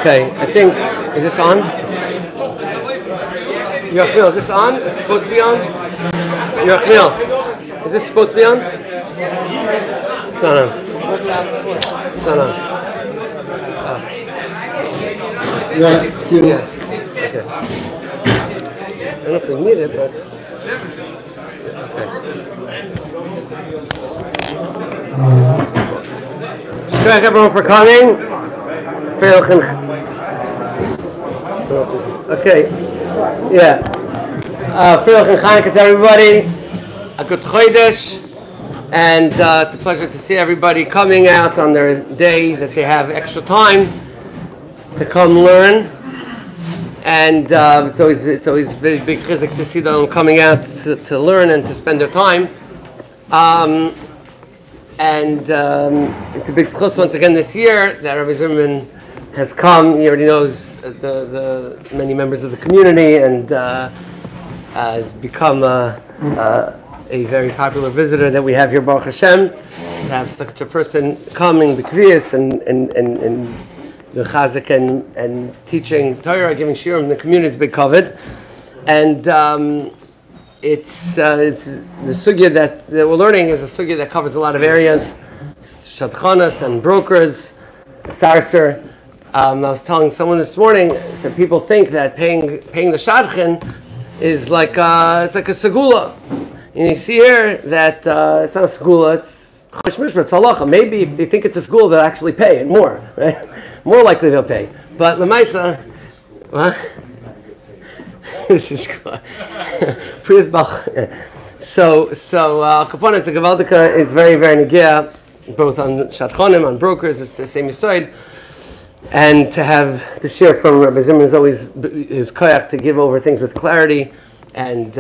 Okay, I think, is this on? Yerachmiel, is this on? Is it supposed to be on? Yerachmiel, is this supposed to be on? It's not on. It's not on. Yeah. Okay. I don't know if we need it, but... Okay. Thank everyone for coming. Okay. Yeah. Freilich and Chanukah to everybody. A good Chodesh. And it's a pleasure to see everybody coming out on their day that they have extra time to come learn. And it's always very big chizuk to see them coming out to learn and to spend their time. It's a big schus once again this year that Rabbi Zimmerman has come. He already knows the many members of the community and has become a very popular visitor that we have here, Baruch Hashem. To have such a person coming, b'kviyas and chazik and teaching Torah, giving shiurim in the community is big kavod. And it's the sugya that we're learning is a sugya that covers a lot of areas, shadchanas and brokers, sarser. I was telling someone this morning, said people think that paying the shadchan is like it's like a segula. And you see here that it's not a segula, it's chosh mishpat, it's halacha. Maybe if they think it's a segula, they'll actually pay it more, right? More likely they'll pay. But lemaisa, what? This is good. So components of Gavaldika is very, very negia, both on shadchanim, on brokers, it's the same side. And to have the share from Rabbi Zimmerman is always his koyach to give over things with clarity and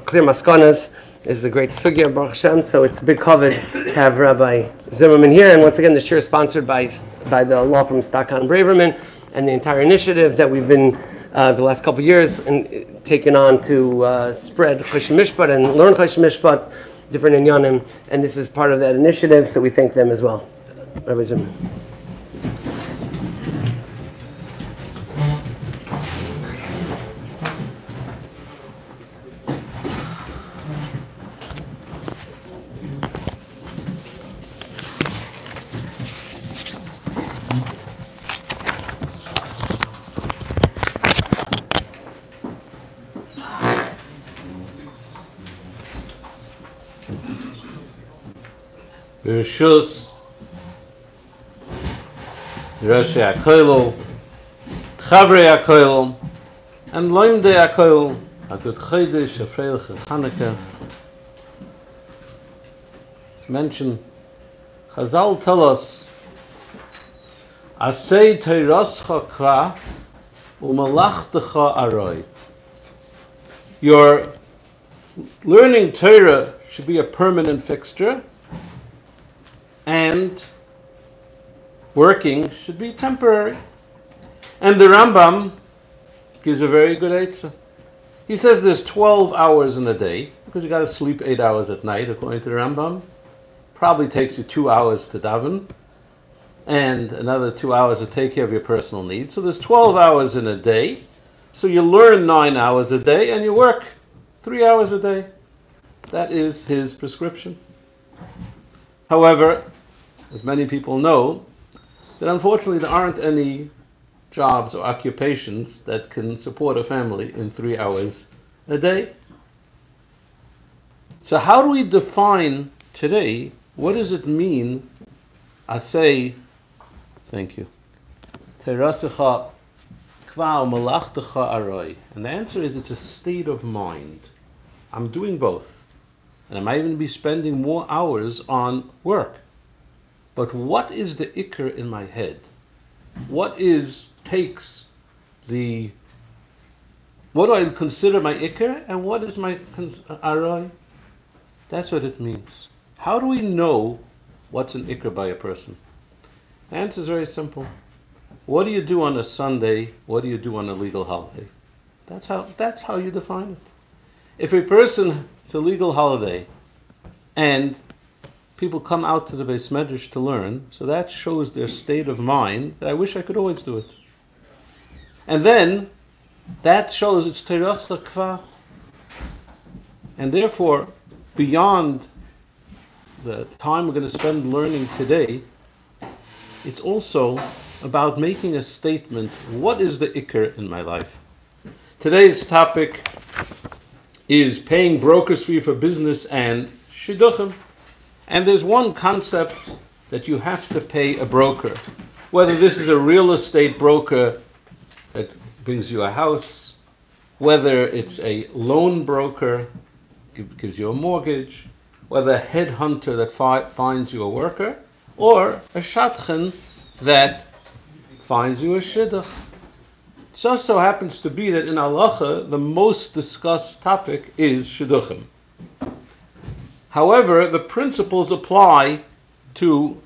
clear maskanas. This is a great sugya, Baruch Hashem, so it's a big kavod to have Rabbi Zimmerman here. And once again, the share is sponsored by the law firm Stakan Braverman and the entire initiative that we've been the last couple of years and taken on to spread Chosh Mishpat and learn Chosh Mishpat, different inyanim, and this is part of that initiative, so we thank them as well. Rabbi Zimmerman. Bereshus Roshei HaKollel, Chavrei HaKollel, and Loimdei HaKollel, a good Chodesh, a Freilich and Chanukah. Mention Chazal tell us, Asei Teirascha Kva Umalachtecha Aroi. Your learning Torah should be a permanent fixture, and working should be temporary. And the Rambam gives a very good eitzah. He says there's 12 hours in a day, because you got to sleep 8 hours at night, according to the Rambam. Probably takes you 2 hours to daven, and another 2 hours to take care of your personal needs. So there's 12 hours in a day. So you learn 9 hours a day, and you work 3 hours a day. That is his prescription. However, as many people know, that unfortunately there aren't any jobs or occupations that can support a family in 3 hours a day. So how do we define today, what does it mean, asay, thank you, teirasecha kva umalachtecha aroi? And the answer is it's a state of mind. I'm doing both. And I might even be spending more hours on work. But what is the ikr in my head? What do I consider my ikr, and what is my aron? That's what it means. How do we know what's an ikr by a person? The answer is very simple. What do you do on a Sunday? What do you do on a legal holiday? That's how you define it. If a person, it's a legal holiday, and people come out to the Beis Medrash to learn, so that shows their state of mind that I wish I could always do it. And then, that shows it's Teiras Chakva. And therefore, beyond the time we're going to spend learning today, it's also about making a statement, what is the Iker in my life? Today's topic is paying broker's fee for business and Shidduchim. And there's one concept that you have to pay a broker. Whether this is a real estate broker that brings you a house, whether it's a loan broker, gives you a mortgage, whether a headhunter that finds you a worker, or a shadchan that finds you a shidduch. It just so happens to be that in halacha, the most discussed topic is shidduchim. However, the principles apply to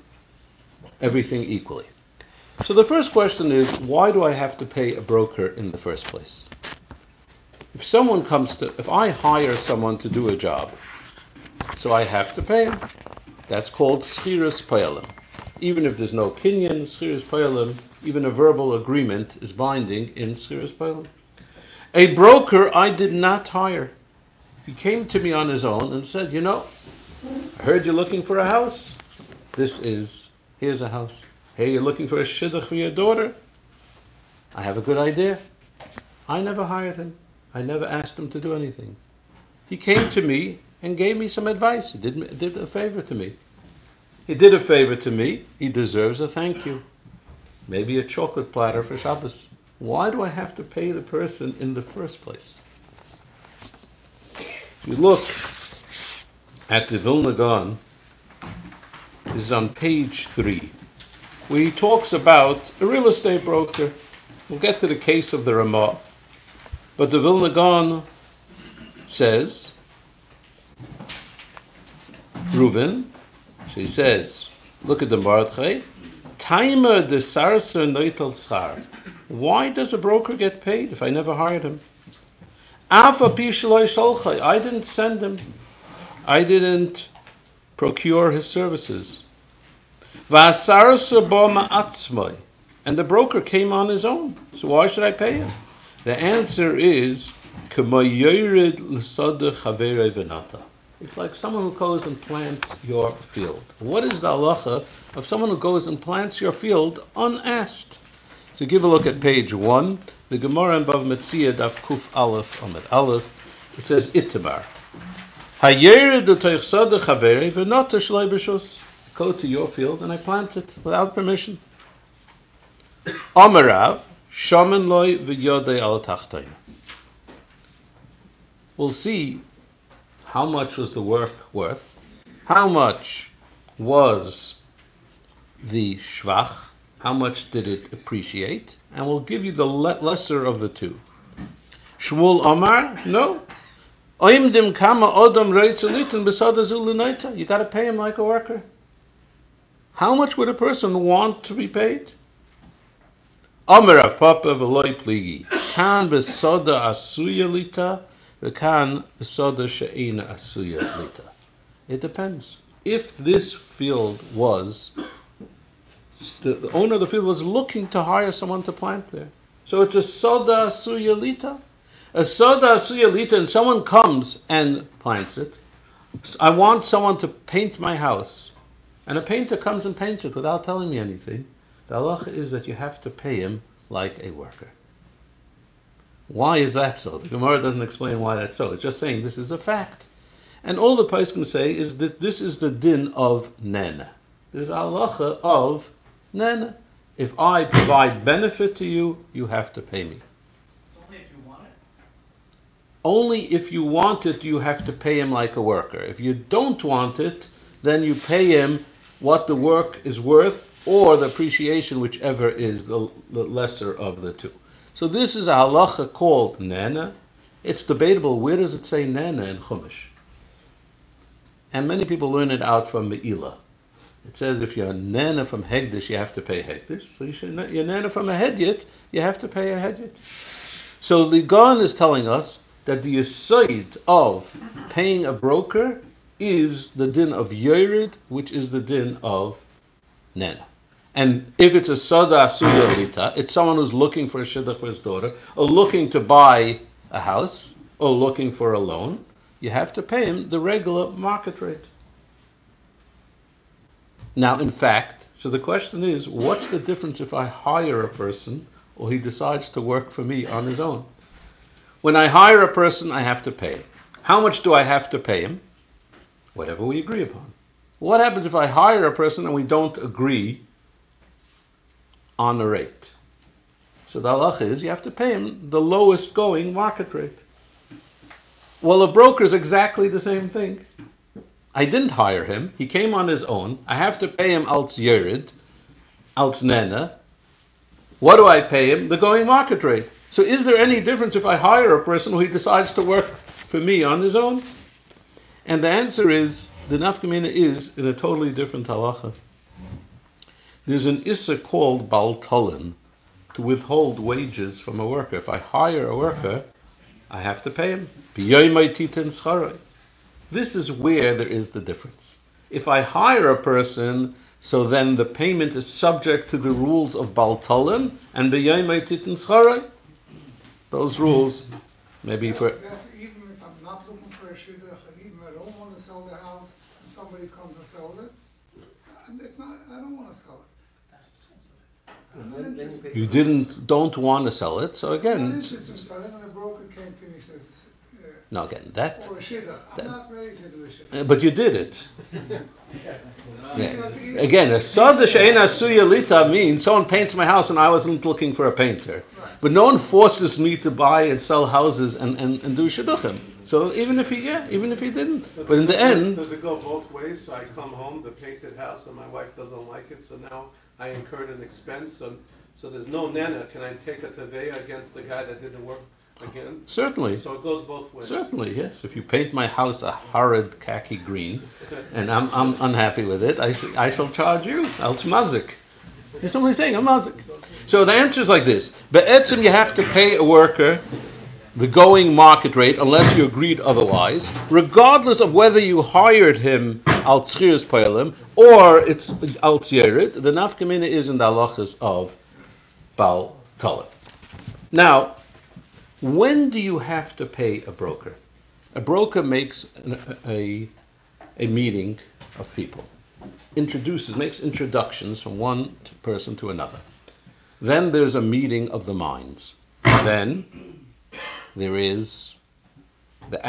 everything equally. So the first question is, why do I have to pay a broker in the first place? If I hire someone to do a job, so I have to pay him. That's called schiras poyalim. Even if there's no kinyan, schiras poyalim, even a verbal agreement is binding in schiras poyalim. A broker I did not hire. He came to me on his own and said, I heard you're looking for a house. Here's a house. Hey, you're looking for a shidduch for your daughter? I have a good idea. I never hired him. I never asked him to do anything. He came to me and gave me some advice. He did a favor to me. He did a favor to me. He deserves a thank you. Maybe a chocolate platter for Shabbos. Why do I have to pay the person in the first place? If you look at the Vilna Gaon, this is on page 3, where he talks about a real estate broker. We'll get to the case of the Ramah. But the Vilna Gaon says, Reuven, she says, look at the Mordechai, Timer de sarser noitel schar. Why does a broker get paid if I never hired him? Afa pishaloi sholchai. I didn't send him. I didn't procure his services. V'asarser bo ma'atzmai. And the broker came on his own. So why should I pay him? The answer is, it's like someone who goes and plants your field. What is the halacha of someone who goes and plants your field unasked? So give a look at page 1. The Gemara in Bav Metzia Daf Kuf Aleph Amud Aleph. It says Itabar. Go to your field and I plant it without permission. Amarav. Shaman loy v'yodei al tachtayna. We'll see how much was the work worth, how much was the shvach, how much did it appreciate, and we'll give you the lesser of the two. Shmuel Amar, no. Oimdim kama odam reitzelitin b'sada zulinaita. You got to pay him like a worker. How much would a person want to be paid? Amarav Papa v'loi pligi. Kan b'soda asuya lita, v'kan b'soda she'ena asuya lita. It depends. If this field was, the owner of the field was looking to hire someone to plant there. So it's a soda asuya lita. A soda asuya lita, and someone comes and plants it. I want someone to paint my house. And a painter comes and paints it without telling me anything. The halacha is that you have to pay him like a worker. Why is that so? The Gemara doesn't explain why that's so. It's just saying this is a fact. And all the poskim say is that this is the din of nena. There's a halacha of nena. If I provide benefit to you, you have to pay me. It's only if you want it? Only if you want it, you have to pay him like a worker. If you don't want it, then you pay him what the work is worth, or the appreciation, whichever is the lesser of the two. So this is a halacha called nena. It's debatable, where does it say nena in Chumash? And many people learn it out from Me'ilah. It says if you're a nena from Hegdish, you have to pay Hegdish. So you're nena from a Hedyet, you have to pay a Hedyet. So the Gaon is telling us that the yesod of paying a broker is the din of Yored, which is the din of Nena. And if it's a Soda Asuya Lita, it's someone who's looking for a Shidduch for his daughter, or looking to buy a house, or looking for a loan, you have to pay him the regular market rate. Now, in fact, so the question is, what's the difference if I hire a person or he decides to work for me on his own? When I hire a person, I have to pay him. How much do I have to pay him? Whatever we agree upon. What happens if I hire a person and we don't agree on a rate? So the halacha is you have to pay him the lowest going market rate. Well, a broker is exactly the same thing. I didn't hire him. He came on his own. I have to pay him als yerid, als nena. What do I pay him? The going market rate. So is there any difference if I hire a person who he decides to work for me on his own? And the answer is, the nafkamina is in a totally different halacha. There's an issa called baltalin, to withhold wages from a worker. If I hire a worker, I have to pay him. This is where there is the difference. If I hire a person, so then the payment is subject to the rules of baltalin and b'yoymei titin scharay. Those rules, maybe for... That's even if I'm not looking for a shidduch, and even I don't want to sell the house, and somebody comes and sells it, and it's not, I don't want to sell it. I'm not interested. You don't want to sell it, so I'm not again... interested in selling, and the broker came to me and says, No, again, that... for a shidduch, I'm not ready to do a shidduch. But you did it. Yeah. Again, a sada she'ena suya lita means someone paints my house and I wasn't looking for a painter. But no one forces me to buy and sell houses and do shidduchim. So even if he didn't. But in the end... Does it go both ways? So I come home, the painted house, and my wife doesn't like it, so now I incurred an expense. So there's no nana. Can I take a teveya against the guy that did the work again? Certainly. So it goes both ways. Certainly, yes. If you paint my house a horrid khaki green, and I'm unhappy with it, I shall charge you. Als mazik. There's somebody saying, I'm mazik. So the answer is like this. Be'etzim, you have to pay a worker the going market rate, unless you agreed otherwise, regardless of whether you hired him al tzchiras poelim, or it's al tzyerid. The nafkamina is in the halachas of Baal Talib. Now, when do you have to pay a broker? A broker makes a meeting of people, makes introductions from one person to another. Then there's a meeting of the minds. Then there is the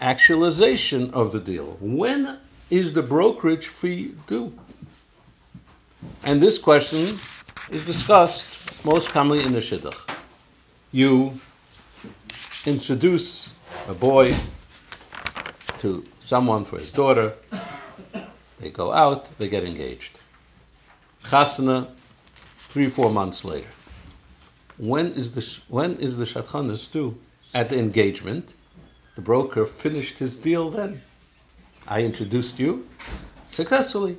actualization of the deal. When is the brokerage fee due? And this question is discussed most commonly in the Shidduch. You introduce a boy to someone for his daughter. They go out, they get engaged. Chasana, 3-4 months later. When is the Shadchanis due? At the engagement. The broker finished his deal then. I introduced you successfully.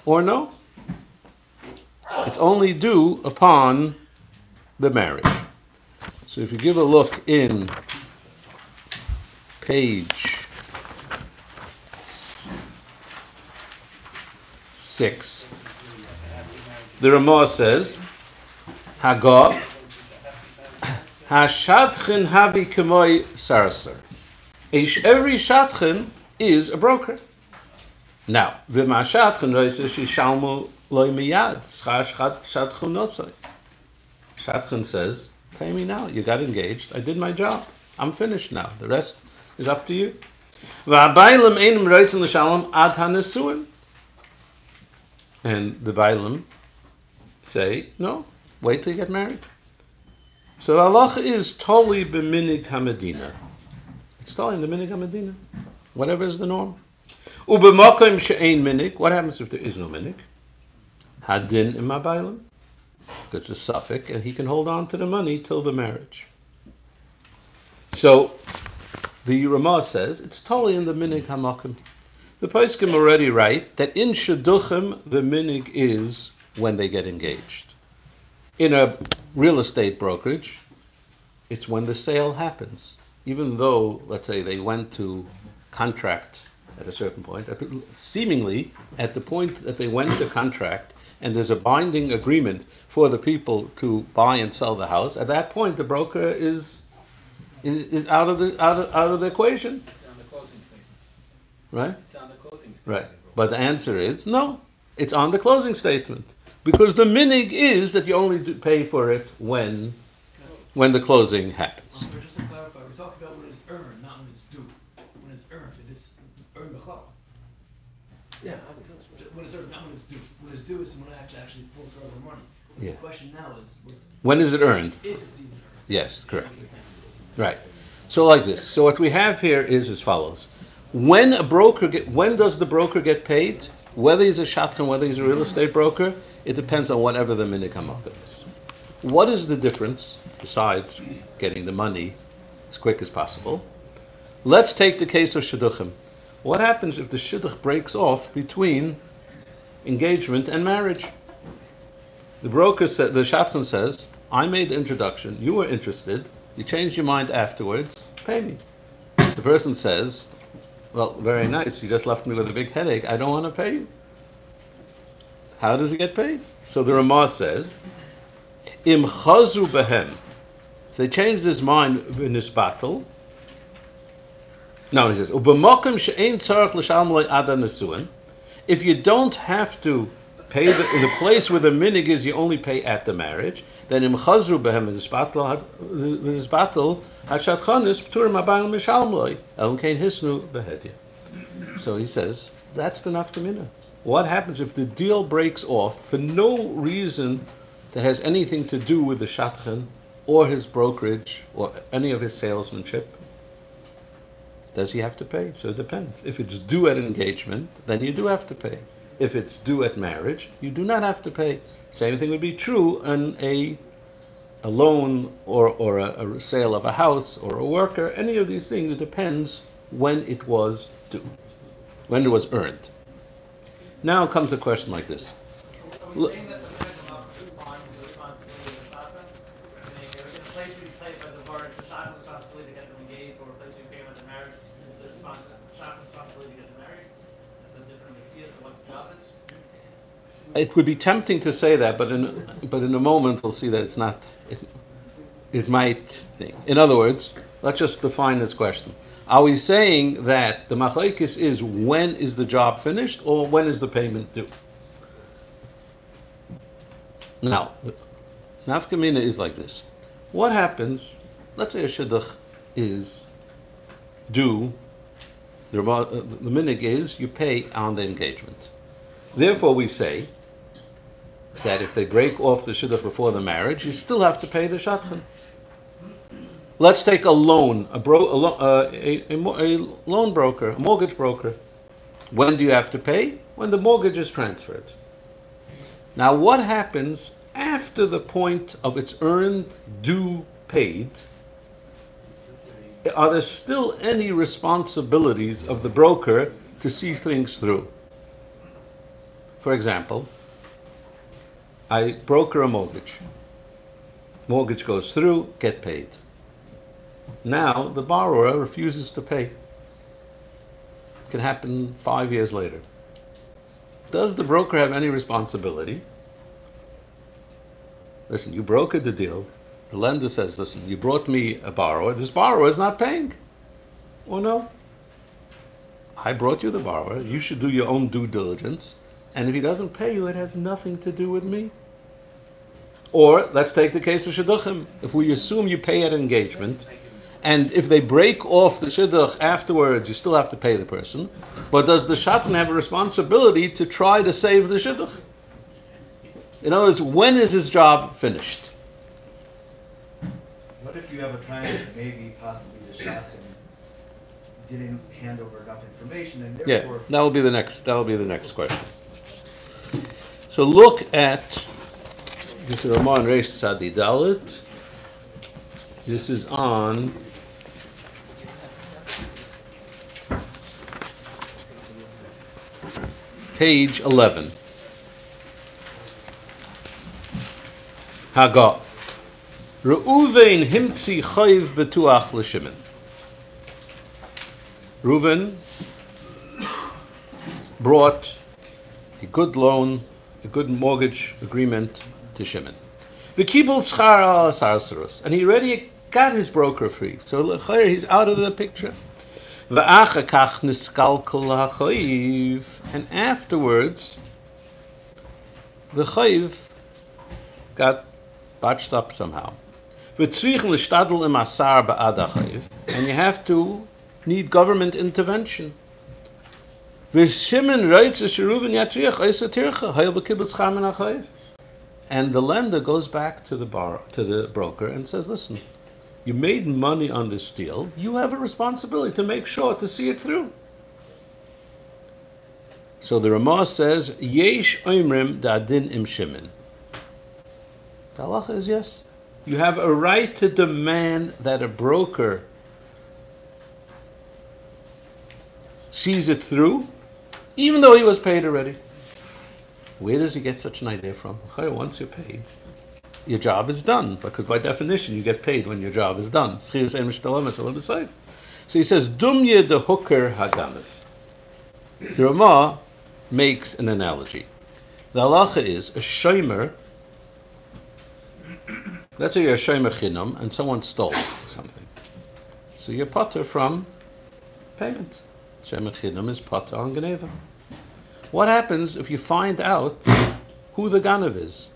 Or no? It's only due upon the marriage. So if you give a look in page 6, the Ramah says, Hagah, ha-shadchin havi k'moi sarasar. Every shadchin is a broker. Now, v'ma shadchin roitze shishalmu loy miyad, shadchin nosai. Shadchin says, pay me now. You got engaged. I did my job. I'm finished now. The rest is up to you. V'habaylim einim roitzen l'shalom ad ha-nesuim. And the Bailim say, no, wait till you get married. So the halacha is totally b'minig ha-medina. It's totally in the minig ha-medina. Whatever is the norm. U'b'makom she'ein minig. What happens if there is no minig? Hadin im ha-Bailim. It's a suffix, and he can hold on to the money till the marriage. So the Ramah says it's totally in the minig ha-makom. The poskim already write that in Shidduchim the minig is when they get engaged. In a real estate brokerage, it's when the sale happens. Even though, let's say, they went to contract at a certain point, seemingly at the point that they went to contract and there's a binding agreement for the people to buy and sell the house, at that point the broker is out of the equation. It's on the closing statement. Right? It's on the closing statement. Right. But the answer is no. It's on the closing statement. Because the minig is that you only pay for it when the closing happens. So just to clarify, we're talking about when it's earned, not when it's due. When it's earned, it's earned b'chal. Yeah. When it's earned, not when it's due. When it's due is when it actually falls through the money. Yeah. The question now is When is it earned? if it's even earned. Yes, correct. Right. So like this. So what we have here is as follows. When does the broker get paid? Whether he's a shadchan, whether he's a real estate broker, it depends on whatever the minig hamakom is. What is the difference, besides getting the money as quick as possible? Let's take the case of Shidduchim. What happens if the Shidduch breaks off between engagement and marriage? The broker said, the shadchan says, I made the introduction, you were interested, you changed your mind afterwards, pay me. The person says, well, very nice, you just left me with a big headache, I don't want to pay you. How does he get paid? So the Ramah says, Im chazru behem. If they changed his mind in this battle, no, he says, Ubemakom she'ein tzarach l'shalom lo ada nesuin. If you don't have to pay in the place where the minig is, you only pay at the marriage. Then im chazru behem in this battle, hashadchanis p'turim abayim mishalom lo elon kein hisnu behedya. So he says that's the nafkamina. What happens if the deal breaks off for no reason that has anything to do with the shadchan or his brokerage or any of his salesmanship? Does he have to pay? So it depends. If it's due at engagement, then you do have to pay. If it's due at marriage, you do not have to pay. Same thing would be true on a loan or a sale of a house or a worker. Any of these things, it depends when it was due, when it was earned. Now comes a question like this. Are we saying that the minig of two bonds is the responsibility of the shadchan? Meaning, in a place we pay by the bar, it's the shadchan's responsibility to get them engaged, or a place we pay by the marriage is the shadchan's responsibility to get them married? That's a different mitzvah of what the job is? It would be tempting to say that, but in a moment we'll see that it's not. It might. In other words, let's just define this question. Are we saying that the machlokes is when is the job finished or when is the payment due? Now, nafkamina is like this. What happens? Let's say a shidduch is due. The minig is you pay on the engagement. Therefore, we say that if they break off the shidduch before the marriage, you still have to pay the shadchan. Let's take a loan, a loan broker, a mortgage broker. When do you have to pay? When the mortgage is transferred. Now, what happens after the point of its earned, due, paid? Are there still any responsibilities of the broker to see things through? For example, I broker a mortgage. Mortgage goes through, get paid. Now the borrower refuses to pay. It can happen 5 years later. Does the broker have any responsibility? Listen, you brokered the deal. The lender says, listen, you brought me a borrower. This borrower is not paying. Or no? I brought you the borrower. You should do your own due diligence. And if he doesn't pay you, it has nothing to do with me. Or let's take the case of Shidduchim. If we assume you pay at engagement, and if they break off the Shidduch afterwards, you still have to pay the person. But does the shadchan have a responsibility to try to save the Shidduch? In other words, when is his job finished? What if you have a client that maybe possibly the shadchan didn't hand over enough information and Yeah, therefore... that will be the next question. So look at this is Ramon Reish Sadi Dalit. This is on page 11. Haga. Reuven himtzi chayv betuach l'Shimon. Reuven brought a good loan, a good mortgage agreement to Shimon. V'kibul schar al sarsaros, and he already got his broker free. So he's out of the picture. V'achakach niskalkel hachayiv, and afterwards, the chayiv got botched up somehow. V'tzrichen l'shtadl im asar ba'ad hachayiv, and you have to need government intervention. V'shimon writes Reuven yatriach eisa tircha hayel v'kibul schar min hachayiv. And the lender goes back to the broker and says, listen, you made money on this deal. You have a responsibility to make sure to see it through. So the Ramah says, Yesh oimrim da'adin im Shimon. The halacha is yes. You have a right to demand that a broker sees it through, even though he was paid already. Where does he get such an idea from? Once you're paid, your job is done, because by definition you get paid when your job is done. So he says, Dumye de hooker haganav. The Ramah makes an analogy. The halacha is a shomer. Let's say you're a shomer chinam and someone stole something. So you're potter from payment. Shomer chinam is potter on geneva. What happens if you find out who the ganav is?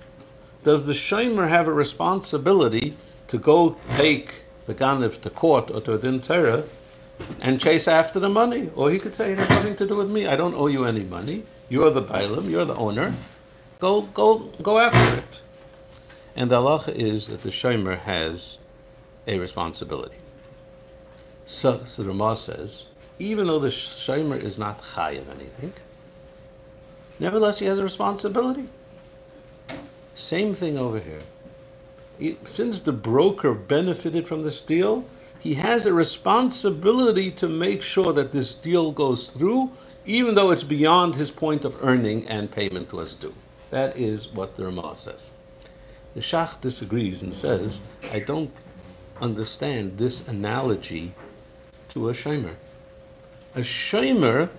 Does the shomer have a responsibility to go take the ganav to court or to a din Torah and chase after the money? Or he could say, it has nothing to do with me. I don't owe you any money. You're the bailam. You're the owner. Go after it. And the halacha is that the shomer has a responsibility. So the Ramah says, even though the shomer is not chay of anything, nevertheless, he has a responsibility. Same thing over here. Since the broker benefited from this deal, he has a responsibility to make sure that this deal goes through, even though it's beyond his point of earning and payment was due. That is what the Ramah says. The Shach disagrees and says, I don't understand this analogy to a shomer. A shomer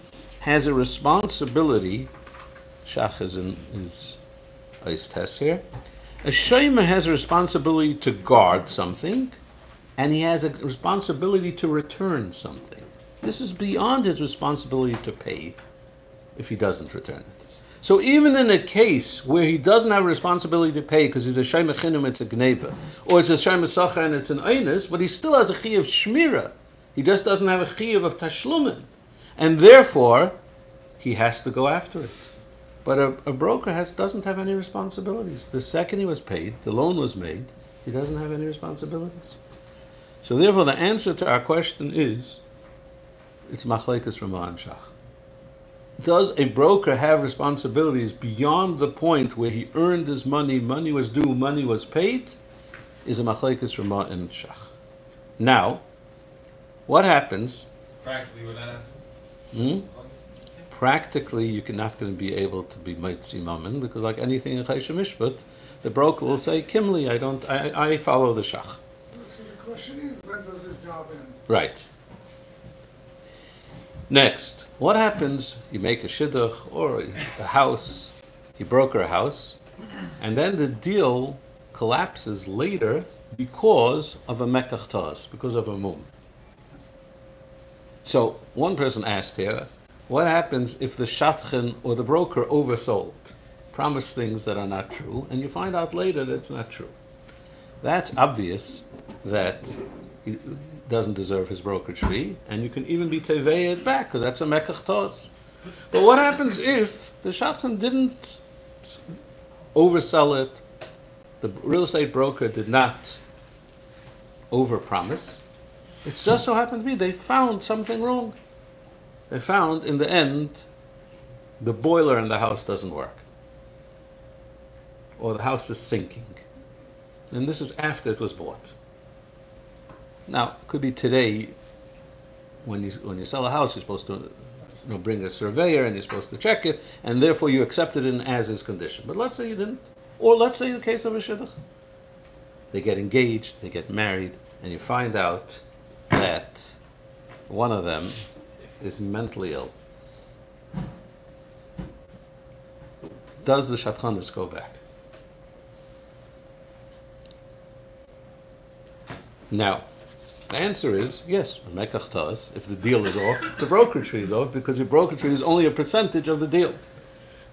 has a responsibility. Shach is in his ice test here. A shomer has a responsibility to guard something, and he has a responsibility to return something. This is beyond his responsibility to pay if he doesn't return it. So even in a case where he doesn't have a responsibility to pay because he's a shomer chinum, it's a gneva, or it's a shomer sacha and it's an einus, but he still has a chiyuv shmira. He just doesn't have a chiyuv of tashlumin, and therefore he has to go after it. But a broker doesn't have any responsibilities. The second he was paid, the loan was made, he doesn't have any responsibilities. So therefore the answer to our question is, it's machlekes Ramah and Shach. Does a broker have responsibilities beyond the point where he earned his money, money was due, money was paid? Is a machlekes Ramah and Shach. Now, what happens? Practically, would that happen? Practically, you're not going to be able to be Maitzi Mammon, because like anything in Chayshim Mishpat, the broker will say, Kimli, I follow the Shach. So the question is, when does his job end? Right. Next, what happens? You make a shidduch or a house, you broker a house, and then the deal collapses later because of a mekach taz, because of a mum. So one person asked here, what happens if the shatchen or the broker oversold, promised things that are not true, and you find out later that it's not true? That's obvious that he doesn't deserve his brokerage fee, and you can even be tevei it back, because that's a mekach tos. But what happens if the shatchen didn't oversell it, the real estate broker did not overpromise? It just so happened to be they found something wrong. They found, in the end, the boiler in the house doesn't work, or the house is sinking. And this is after it was bought. Now, it could be today, when you sell a house, you're supposed to bring a surveyor and you're supposed to check it, and therefore you accept it in as-is condition. But let's say you didn't. Or let's say in the case of a shidduch. They get engaged, they get married, and you find out that one of them is mentally ill, does the Shatchanis go back? Now, the answer is yes, Mekach Taz, if the deal is off, the brokerage fee is off, because your brokerage fee is only a percentage of the deal.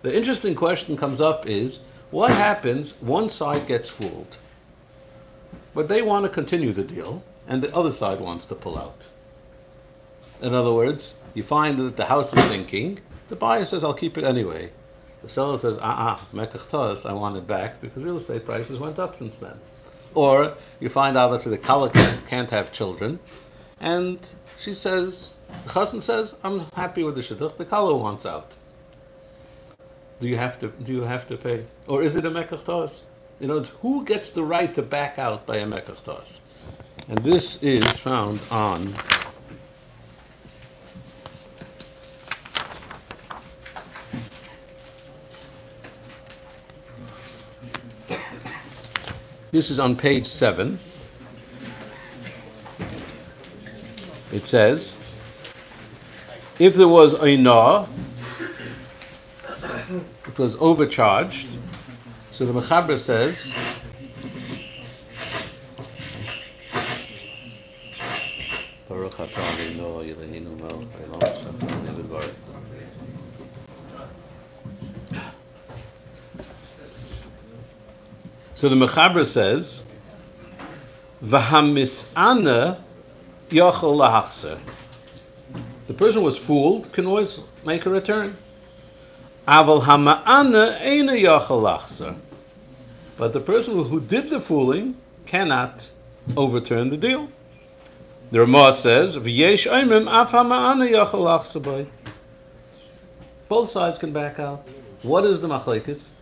The interesting question comes up is, what happens one side gets fooled, but they want to continue the deal, and the other side wants to pull out? In other words, you find that the house is sinking, the buyer says, I'll keep it anyway. The seller says, Mekach Taz, I want it back, because real estate prices went up since then. Or you find out, let's say, the Kala can't have children, and she says, the Chassan says, I'm happy with the Shidduch, the Kala wants out. Do you have to pay? Or is it a Mekach Taz? You know, who gets the right to back out by a Mekach Taz? And this is found on page 7. It says, if there was a na, it was overcharged. So the Mechaber says, Baruch atah Eloheinu Eloheinu melech haolam. So the Mechaber says, V'hamis'ana yachol lahachzer. The person was fooled, can always make a return. Aval hama'ana eina yachol lahachzer. But the person who did the fooling cannot overturn the deal. The Ramah says, V'yesh oimim af hama'ana yachol lahachzer by. Both sides can back out. What is the machlekes?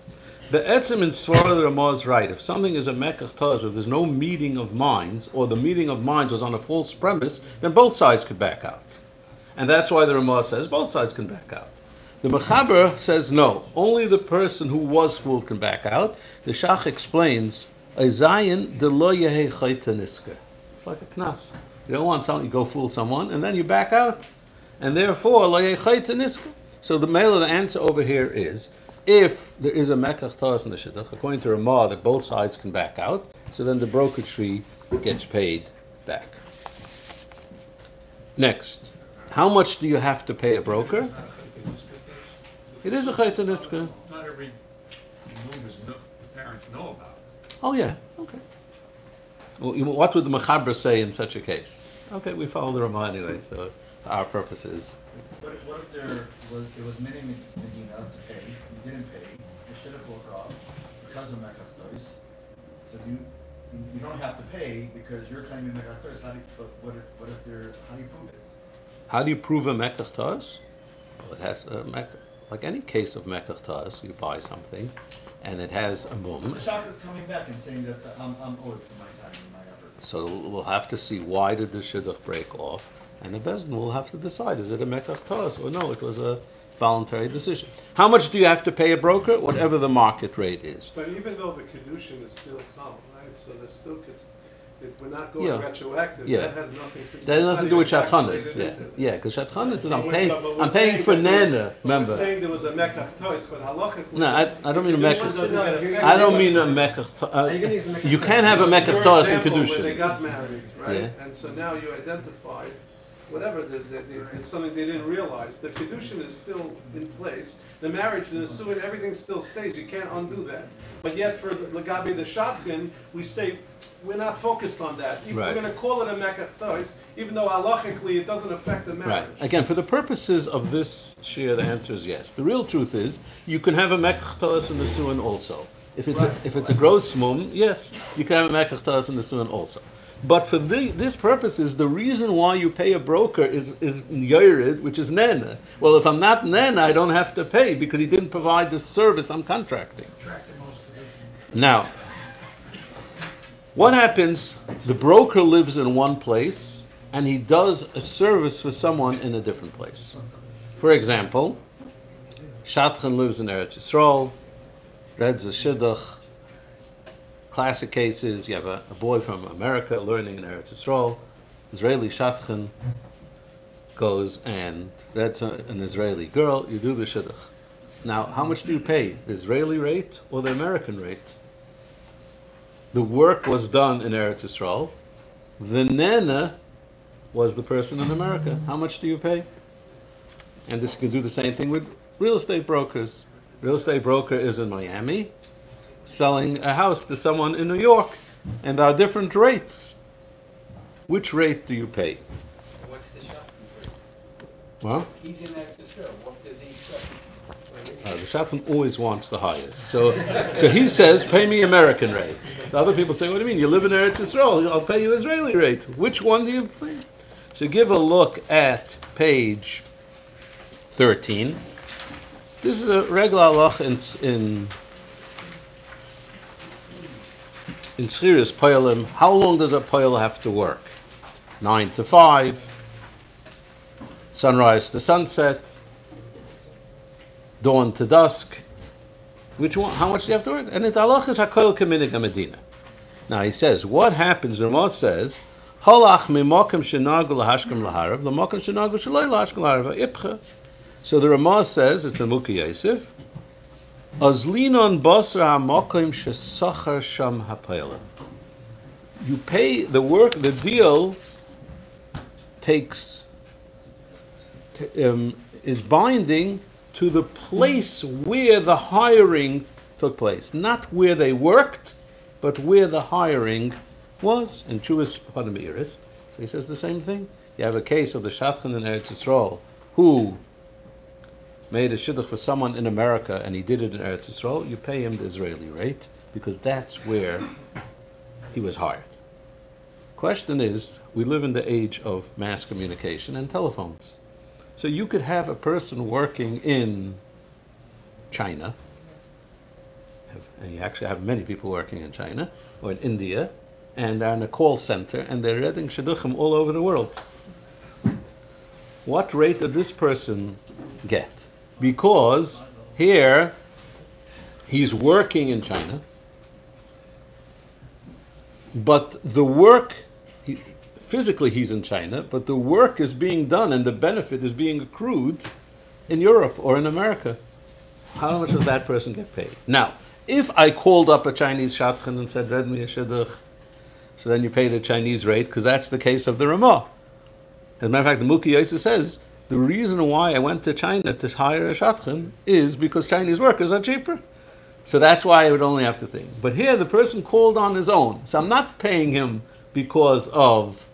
The etzem in Svara, the Ramah is right. If something is a Mekach Taz, if there's no meeting of minds, or the meeting of minds was on a false premise, then both sides could back out. And that's why the Ramah says both sides can back out. The Mechaber says no, only the person who was fooled can back out. The Shach explains, Ezayin de lo yehe chayta niska. It's like a knas. You don't want something, you go fool someone, and then you back out. And therefore, lo yehe chayta niska. So the male of the answer over here is, if there is a Mekach Taz in the Shidduch, according to Ramah, that both sides can back out, so then the brokerage fee gets paid back. Next, how much do you have to pay a broker? It is a Chayta Niska. Not every parents know about it. Oh yeah, okay. Well, what would the Mechaber say in such a case? Okay, we follow the Ramah anyway, so for our purposes. What if it was many Medina to pay, you didn't pay, the Shidduch broke off because of Mekach Taz. So you don't have to pay because you're claiming Mekach Taz. But what if how do you prove it? How do you prove a Mekach Taz? Well, it has like any case of Mekach Taz, you buy something, and it has a mum. The Shach is coming back and saying that I'm owed for my time and my effort. So we'll have to see why did the Shidduch break off, and the Bezdin will have to decide, is it a Mekach Taz or no, it was a voluntary decision. How much do you have to pay a broker? Whatever the market rate is. But even though the Kedushin is still Chal, right? So there's still, we're not going retroactive. Yeah. That has nothing to do. That has nothing to do with Shatchanis. Yeah, because Shatchanis is I'm paying for Nana. Remember? We're saying there was a Mekach Tois, but halachically. No, I don't mean a Mekach. I don't mean a Mekach. You can't have a Mekach Tois in When they Kedushin. got married, right? Yeah. And so now you identify whatever, it's something they didn't realize. The Kedushin is still in place. The marriage, the Nisuin, everything still stays. You can't undo that. But yet for the Lagabi, the Shadchan, we say, we're not focused on that. We're going to call it a Mekach Tois, even though halachically it doesn't affect the marriage. Right. Again, for the purposes of this shir, the answer is yes. The real truth is, you can have a Mekach Tois in the Suin also. If it's a gross mum, yes, you can have a Mekach Tois in the Suin also. But for this purposes, the reason why you pay a broker is Yored, which is Nena. Well, if I'm not Nena, I don't have to pay because he didn't provide the service I'm contracting. Now, what happens? The broker lives in one place and he does a service for someone in a different place. For example, Shatchan lives in Eretz Yisrael, reads a Shidduch. Classic cases, you have a boy from America learning in Eretz Yisrael, Israeli Shatchan, goes and that's an Israeli girl, you do the shidduch. Now, how much do you pay? The Israeli rate or the American rate? The work was done in Eretz Yisrael. The nana was the person in America. How much do you pay? And this you can do the same thing with real estate brokers. Real estate broker is in Miami selling a house to someone in New York, and there are different rates. Which rate do you pay? What's the shop? Well, He's in there to show. What does he show? the shadchan always wants the highest. So he says, pay me American rate. The other people say, what do you mean? You live in Eretz Yisrael, I'll pay you Israeli rate. Which one do you think? So give a look at page 13. This is a regular halach in Schiras Poyalim. How long does a Poyal have to work? 9 to 5, sunrise to sunset, dawn to dusk. Which one? How much do you have to work? And it halach is hakoil keminig Medina. Now he says, what happens? Ramah says, halach mimokim shenagu lahashkem laharav, lamokim shenagu shaloi lahashkem laharav ipcha. So the Ramah says, it's a Mukhi Yosef, azlinon basra hamokim shesachar sham hapoyalim. You pay the work, the deal is binding to the place where the hiring took place. Not where they worked, but where the hiring was. In Chuvas Padamiris. So he says the same thing. You have a case of the Shadchan in Eretz Yisrael who made a shidduch for someone in America and he did it in Eretz Yisrael. You pay him the Israeli rate because that's where he was hired. Question is, we live in the age of mass communication and telephones. So you could have a person working in China, and you actually have many people working in China, or in India, and they're in a call center, and they're reading Shidduchim all over the world. What rate did this person get? Because here, he's working in China, but the work, physically he's in China, but the work is being done and the benefit is being accrued in Europe or in America. How much does that person get paid? Now, if I called up a Chinese shadchan and said, read me a shidduch, so then you pay the Chinese rate, because that's the case of the Ramah. As a matter of fact, the Mukhi Yosef says, the reason why I went to China to hire a shadchan is because Chinese workers are cheaper. So that's why I would only have to think. But here the person called on his own. So I'm not paying him because of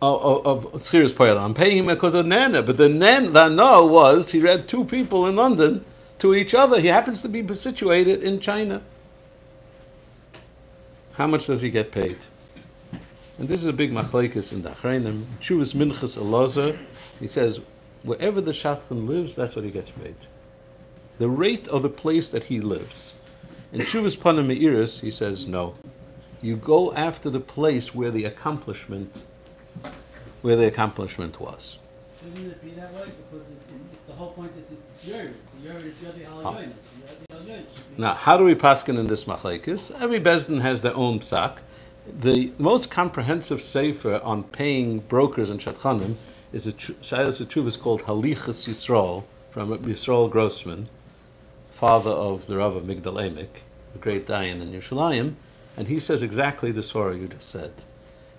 Schiras Poyal. I'm paying him because of Nana. But the Nana was, he read two people in London to each other. He happens to be situated in China. How much does he get paid? And this is a big machlekes in the Achrayim. Chuvas Minchas Elazar, he says, wherever the shadchan lives, that's what he gets paid. The rate of the place that he lives. In Chuvas Panim Me'iris, he says, no. You go after the place where the accomplishment was. Shouldn't it be that way? Because the whole point is it's Yerd. It's Yerd, it's Yodi Halayonis. Now, how do we paskin in this machlekes? Every bezdin has their own psak. The most comprehensive sefer on paying brokers and shadchanim is a Shailas Teshuvos called Halichas Yisrael from Yisrael Grossman, father of the Rav of Migdal Emek, the great Dayan in Yerushalayim, and he says exactly the story you just said.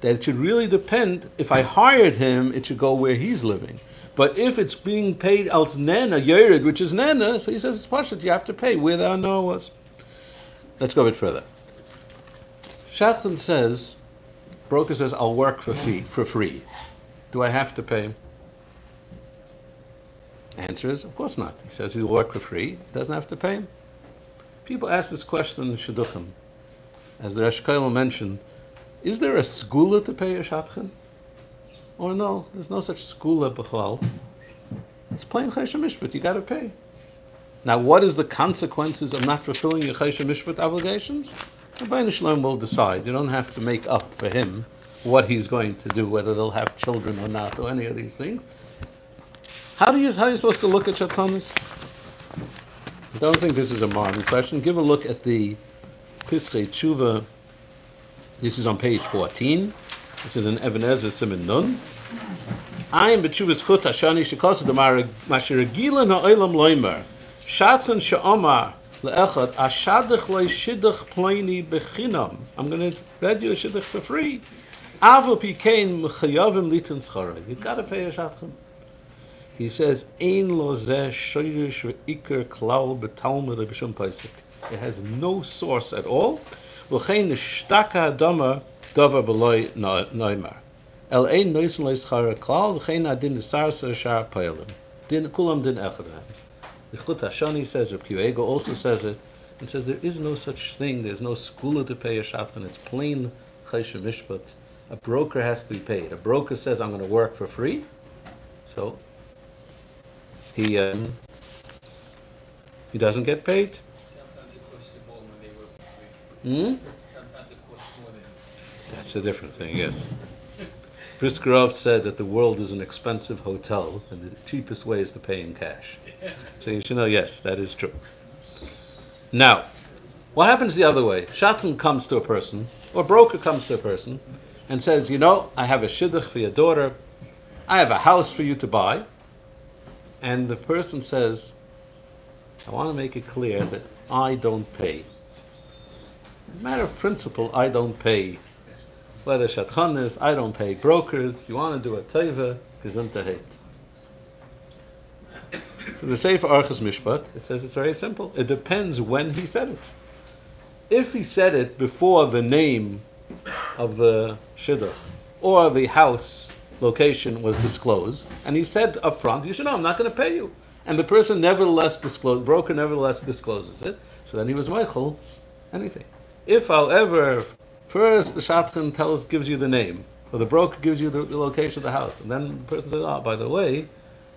That it should really depend, if I hired him, it should go where he's living. But if it's being paid als Nana, Yered, which is Nana, so he says it's Pashat, you have to pay where the Anah was. Let's go a bit further. Shadchan says, broker says, I'll work for free. Do I have to pay him? Answer is, of course not. He says he'll work for free. Doesn't have to pay him. People ask this question in Shidduchim. As the Rosh Kollel mentioned, is there a skula to pay a shadchan? Or no, there's no such skula b'chlal. It's plain chayshah mishpat, you got to pay. Now, what is the consequences of not fulfilling your chayshah mishpat obligations? The Baruch Shalom will decide. You don't have to make up for him what he's going to do, whether they'll have children or not, or any of these things. How are you supposed to look at shadchanis? I don't think this is a modern question. Give a look at the Pischei Tshuva. This is on page 14. This is an Even Ezer Siman Nun. I'm betshuvas chut hashani shekosed the mashiregilan ha'olam loimer. Shatchen she'omar le'echad ashadach loy shidduch ploini bechinam. I'm going to read you a shidduch for free. Aval pikein mechayavim litin schara. You got to pay a shatchen. He says, Ein lo zeh shoyrish ve'ikar klal betalmud b'shum paisik. It has no source at all. V'chein nishtaka adama dava v'loy noimar. El ein noisen loy schara klal v'chein adin nisarsa shar pailim. Din kulam din echadam. The Chut Hashani says, Reb Kiva Ego also says it, and says there is no such thing, there's no skula to pay a shadchan, it's plain chaysha mishpat. A broker has to be paid. A broker says, I'm going to work for free, so he doesn't get paid. Sometimes it costs you more when they work for free. Sometimes it costs more than. That's a different thing, yes. Briskerov said that the world is an expensive hotel, and the cheapest way is to pay in cash. So you should know, yes, that is true. Now, what happens the other way? Shatan comes to a person, or broker comes to a person, and says, you know, I have a shidduch for your daughter, I have a house for you to buy, and the person says, I want to make it clear that I don't pay. As a matter of principle, I don't pay. Whether shatchanis, I don't pay brokers. You want to do a teiva, gesundheit. So the Sefer Archas Mishpat, it says it's very simple. It depends when he said it. If he said it before the name of the shidduch or the house location was disclosed, and he said up front, you should know, I'm not going to pay you. And the person nevertheless disclosed, broker nevertheless discloses it, so then he was meichel anything. If, however, first the shadchan gives you the name, or the broker gives you the location of the house, and then the person says, oh, by the way,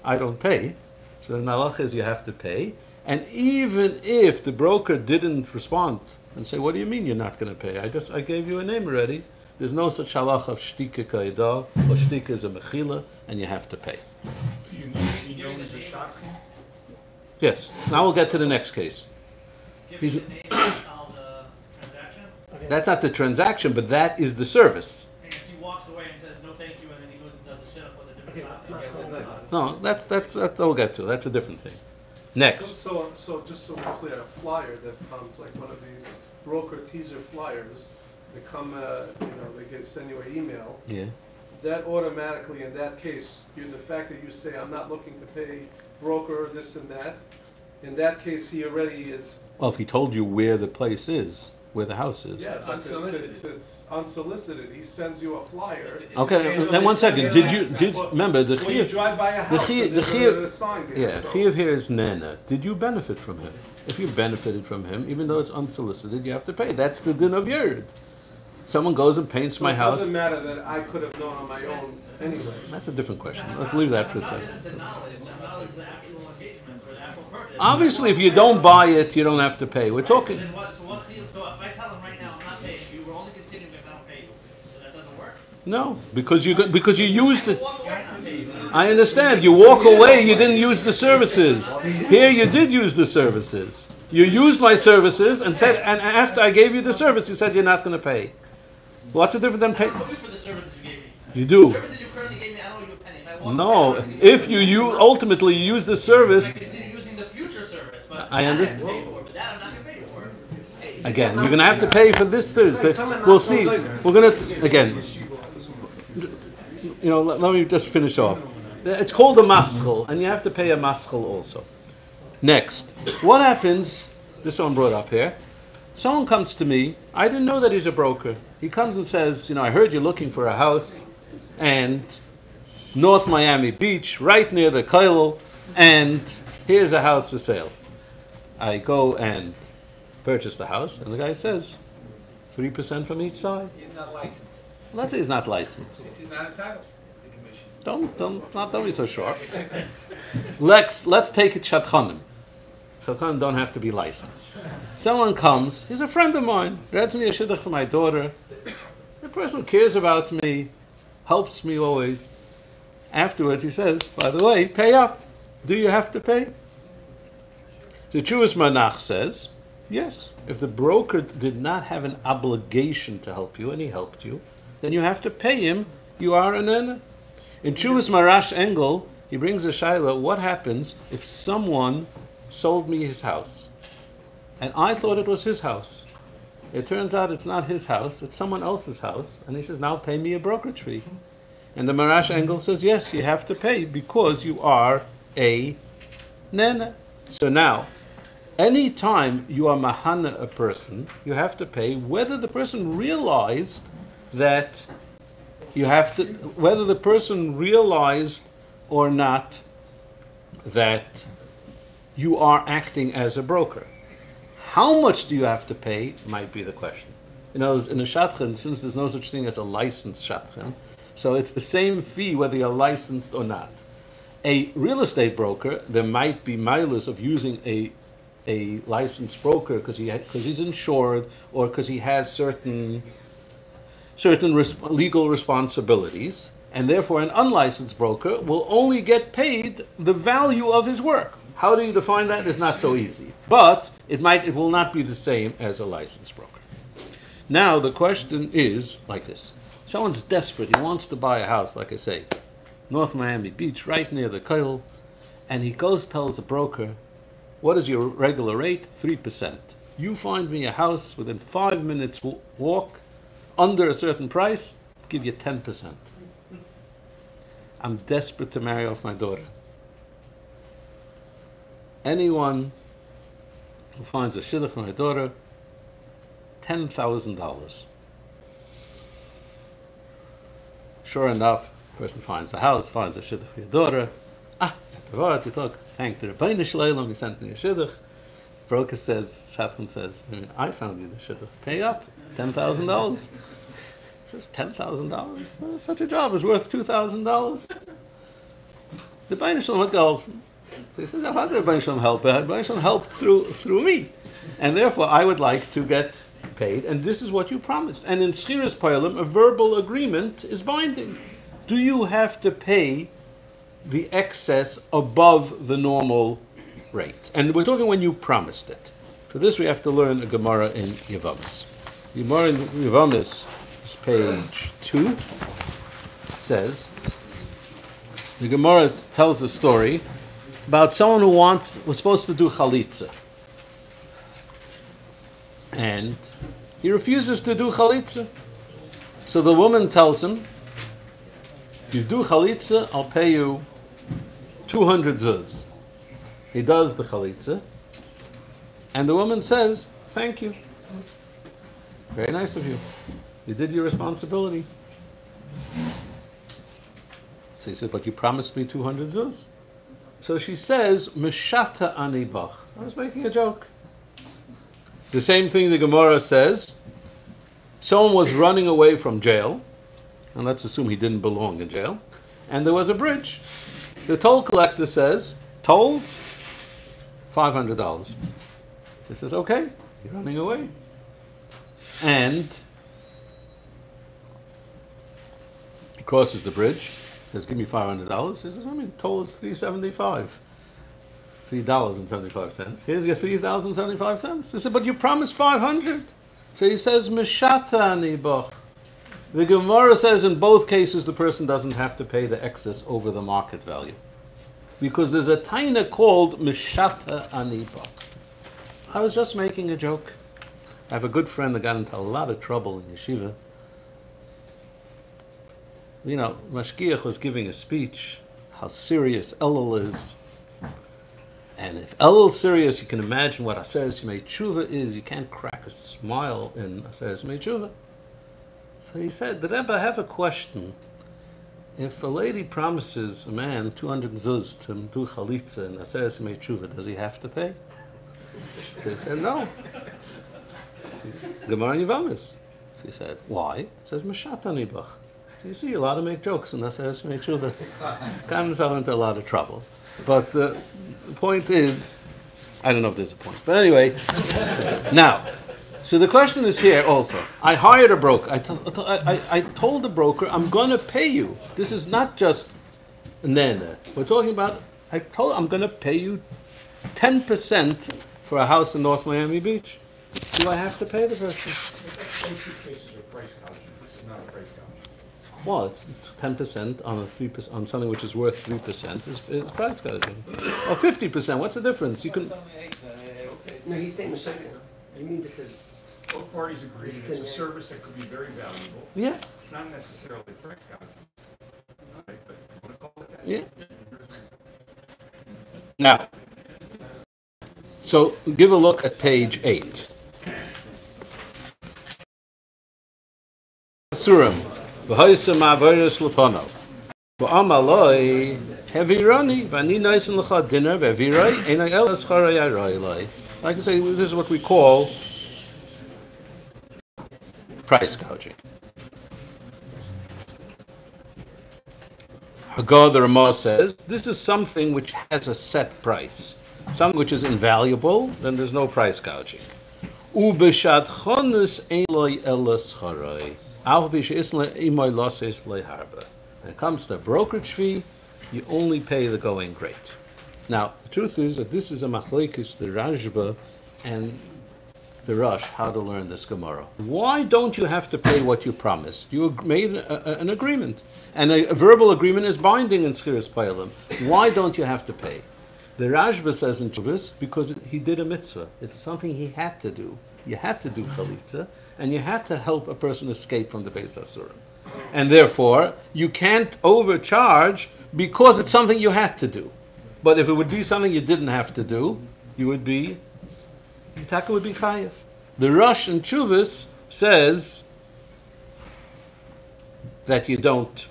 I don't pay, so the halach is you have to pay. And even if the broker didn't respond and say, what do you mean you're not going to pay? I gave you a name already. There's no such halach of shtika kaidah, or shtika is a mechila, and you have to pay. Yes. Now we'll get to the next case. Give the name of the transaction. That's not the transaction, but that is the service. And if he walks away and says no thank you, and then he goes and does the shidduch with a different shadchan. No, that we'll get to. That's a different thing. Next. So just so we're clear, a flyer that comes, like one of these broker teaser flyers, they come, they can send you an email. Yeah. That automatically, in that case, the fact that you say, I'm not looking to pay broker, this and that, in that case, he already is. Well, if he told you where the place is, where the house is. Yeah, but it's unsolicited. He sends you a flyer. Okay, then one second. Remember the when you drive by a house, there's a sign there. Yeah, chiv here is nana. Did you benefit from him? If you benefited from him, even though it's unsolicited, you have to pay. That's the din of yerd. Someone goes and paints my house. It doesn't matter that I could have known on my own anyway. That's a different question. Let's leave that for a second. The knowledge is the actual engagement or the actual purchase. Obviously, if you don't buy it, you don't have to pay. We're talking. So if I tell him right now I'm not paying you, we're only continuing if I don't pay you. So that doesn't work. No, because you used it. I understand. You walk away, you didn't use the services. Here you did use the services. You used my services and said, and after I gave you the service, you said you're not going to pay. What's the difference than pay? I don't owe you for the services you gave me. You do. The services you currently gave me, I don't owe you a penny. If I walk No, away, if you ultimately use the service, I continue using the future service, but I understand. that I have to pay for, but that I'm not going to pay for. again, you're going to have to pay for this Thursday. We'll see. We're going to, again, let me just finish off. It's called a maschel, and you have to pay a maschel also. Next, what happens, this one brought up here, someone comes to me, I didn't know that he's a broker. He comes and says, I heard you're looking for a house, and North Miami Beach, right near the Kyle, and here's a house for sale. I go and purchase the house, and the guy says, 3% from each side. He's not licensed. Let's say he's not licensed. He's not entitled to commission. Don't be so sharp. Let's take it Shadchanim. Shadchanim don't have to be licensed. Someone comes, he's a friend of mine, reads me a shidduch for my daughter. The person cares about me, helps me always. Afterwards he says, by the way, pay up. Do you have to pay? The Jewish Manach says, yes. If the broker did not have an obligation to help you and he helped you, then you have to pay him. You are an ena. In Chuvas Marash Engel, he brings a shaila, what happens if someone sold me his house? And I thought it was his house. It turns out it's not his house, it's someone else's house. And he says, now pay me a brokerage fee. And the Marash Engel says, yes, you have to pay because you are a nena. So now, any time you are mahana a person, you have to pay whether the person realized that you have to, whether the person realized or not that you are acting as a broker. How much do you have to pay might be the question. In a shadchan, since there's no such thing as a licensed shadchan, so it's the same fee whether you're licensed or not. A real estate broker, there might be milas of using a licensed broker because he's insured or because he has certain legal responsibilities, and therefore an unlicensed broker will only get paid the value of his work. How do you define that? It's not so easy. But it will not be the same as a licensed broker. Now the question is like this. Someone's desperate, he wants to buy a house, like I say, North Miami Beach, right near the Kyle, and he tells the broker, what is your regular rate? 3%. You find me a house within 5 minutes walk, under a certain price, I'll give you 10%. I'm desperate to marry off my daughter. Anyone who finds a shidduch for my daughter, $10,000. Sure enough, the person finds the house, finds a shidduch for your daughter. You talk, thank the Rebbeinu Shleilam, he sent me a shidduch. Broker says, Shadchan says, I found you the shidduch. Pay up, $10,000. Says $10,000? Such a job is worth $2,000. The Rebbeinu Shleilam would go. He says, how did the Rebbeinu Shleilam help? The Rebbeinu Shleilam helped through me, and therefore I would like to get paid. And this is what you promised. And in Schiras Poilim, a verbal agreement is binding. Do you have to pay the excess above the normal rate? And we're talking when you promised it. For this we have to learn a Gemara in Yevamos. Gemara in Yevamos, page 2, says, the Gemara tells a story about someone who was supposed to do chalitza. And he refuses to do chalitza. So the woman tells him, if you do chalitza, I'll pay you 200 zuz. He does the chalitza, and the woman says, thank you. Very nice of you. You did your responsibility. So he said, but you promised me 200 zuz. So she says, Meshata ani bach. I was making a joke. The same thing the Gemara says. Someone was running away from jail, and let's assume he didn't belong in jail, and there was a bridge. The toll collector says, tolls, $500. He says, okay, you're running away. And he crosses the bridge, says, give me $500. He says, toll is $3.75. $3.75. Here's your $3.75. He said, but you promised $500. So he says, Meshata ani bach. The Gemara says in both cases the person doesn't have to pay the excess over the market value. Because there's a taina called Meshata ani bach. I was just making a joke. I have a good friend that got into a lot of trouble in yeshiva. Mashgiach was giving a speech, how serious Elul is. And if Elul's serious, you can imagine what Aseres Yemei Tshuva is. You can't crack a smile in Aseres Yemei Tshuva. So he said, the Rebbe, I have a question. If a lady promises a man 200 zuz to do chalitza in Aseres Yemei Tshuva, does he have to pay? So he said, no. Gemara Yevamos. So he said, why? He says, Meshata ani bach. You see, you're allowed to make jokes in Aseres Yemei Tshuva. Got himself into a lot of trouble. But the point is, I don't know if there's a point. But anyway, now, so the question is here also. I hired a broker. I told the broker, I'm going to pay you. This is not just nene. We're talking about, I'm going to pay you 10% for a house in North Miami Beach. Do I have to pay the person? Those two cases are price gouging. This is not a price gouging. Well, it's 10% on a 3% on something which is worth 3% is price gouging. Or 50%. What's the difference? You can. No, he's saying Meshach. You mean because Both parties agree it's a service that could be very valuable. Yeah. It's not necessarily price gouging. Right, but you want to call it that? Yeah. Now, so give a look at page 8. Surim, v'hoysem avoros lefonov, v'amaloi hevirani, v'ani noisen l'cha dinner, v'aviroi, enai el escharoi aroi. Like I say, this is what we call price gouging. Haggadah the Ramah says, this is something which has a set price. Something which is invaluable, then there's no price gouging. Ubeshad chonus eloi elas charoi. When it comes to brokerage fee, you only pay the going rate. Now, the truth is that this is a machlekes, the Rashba and the Rosh, how to learn this Gemara. Why don't you have to pay what you promised? You made an agreement. And a verbal agreement is binding in Schiras Pailim. Why don't you have to pay? The Rashba says in Chuvas, because he did a mitzvah. It's something he had to do. You had to do chalitza, and you had to help a person escape from the Beis Asurim. And therefore, you can't overcharge because it's something you had to do. But if it would be something you didn't have to do, you would be, Yitaka would be chayiv. The Rosh in Chuvas says that you don't,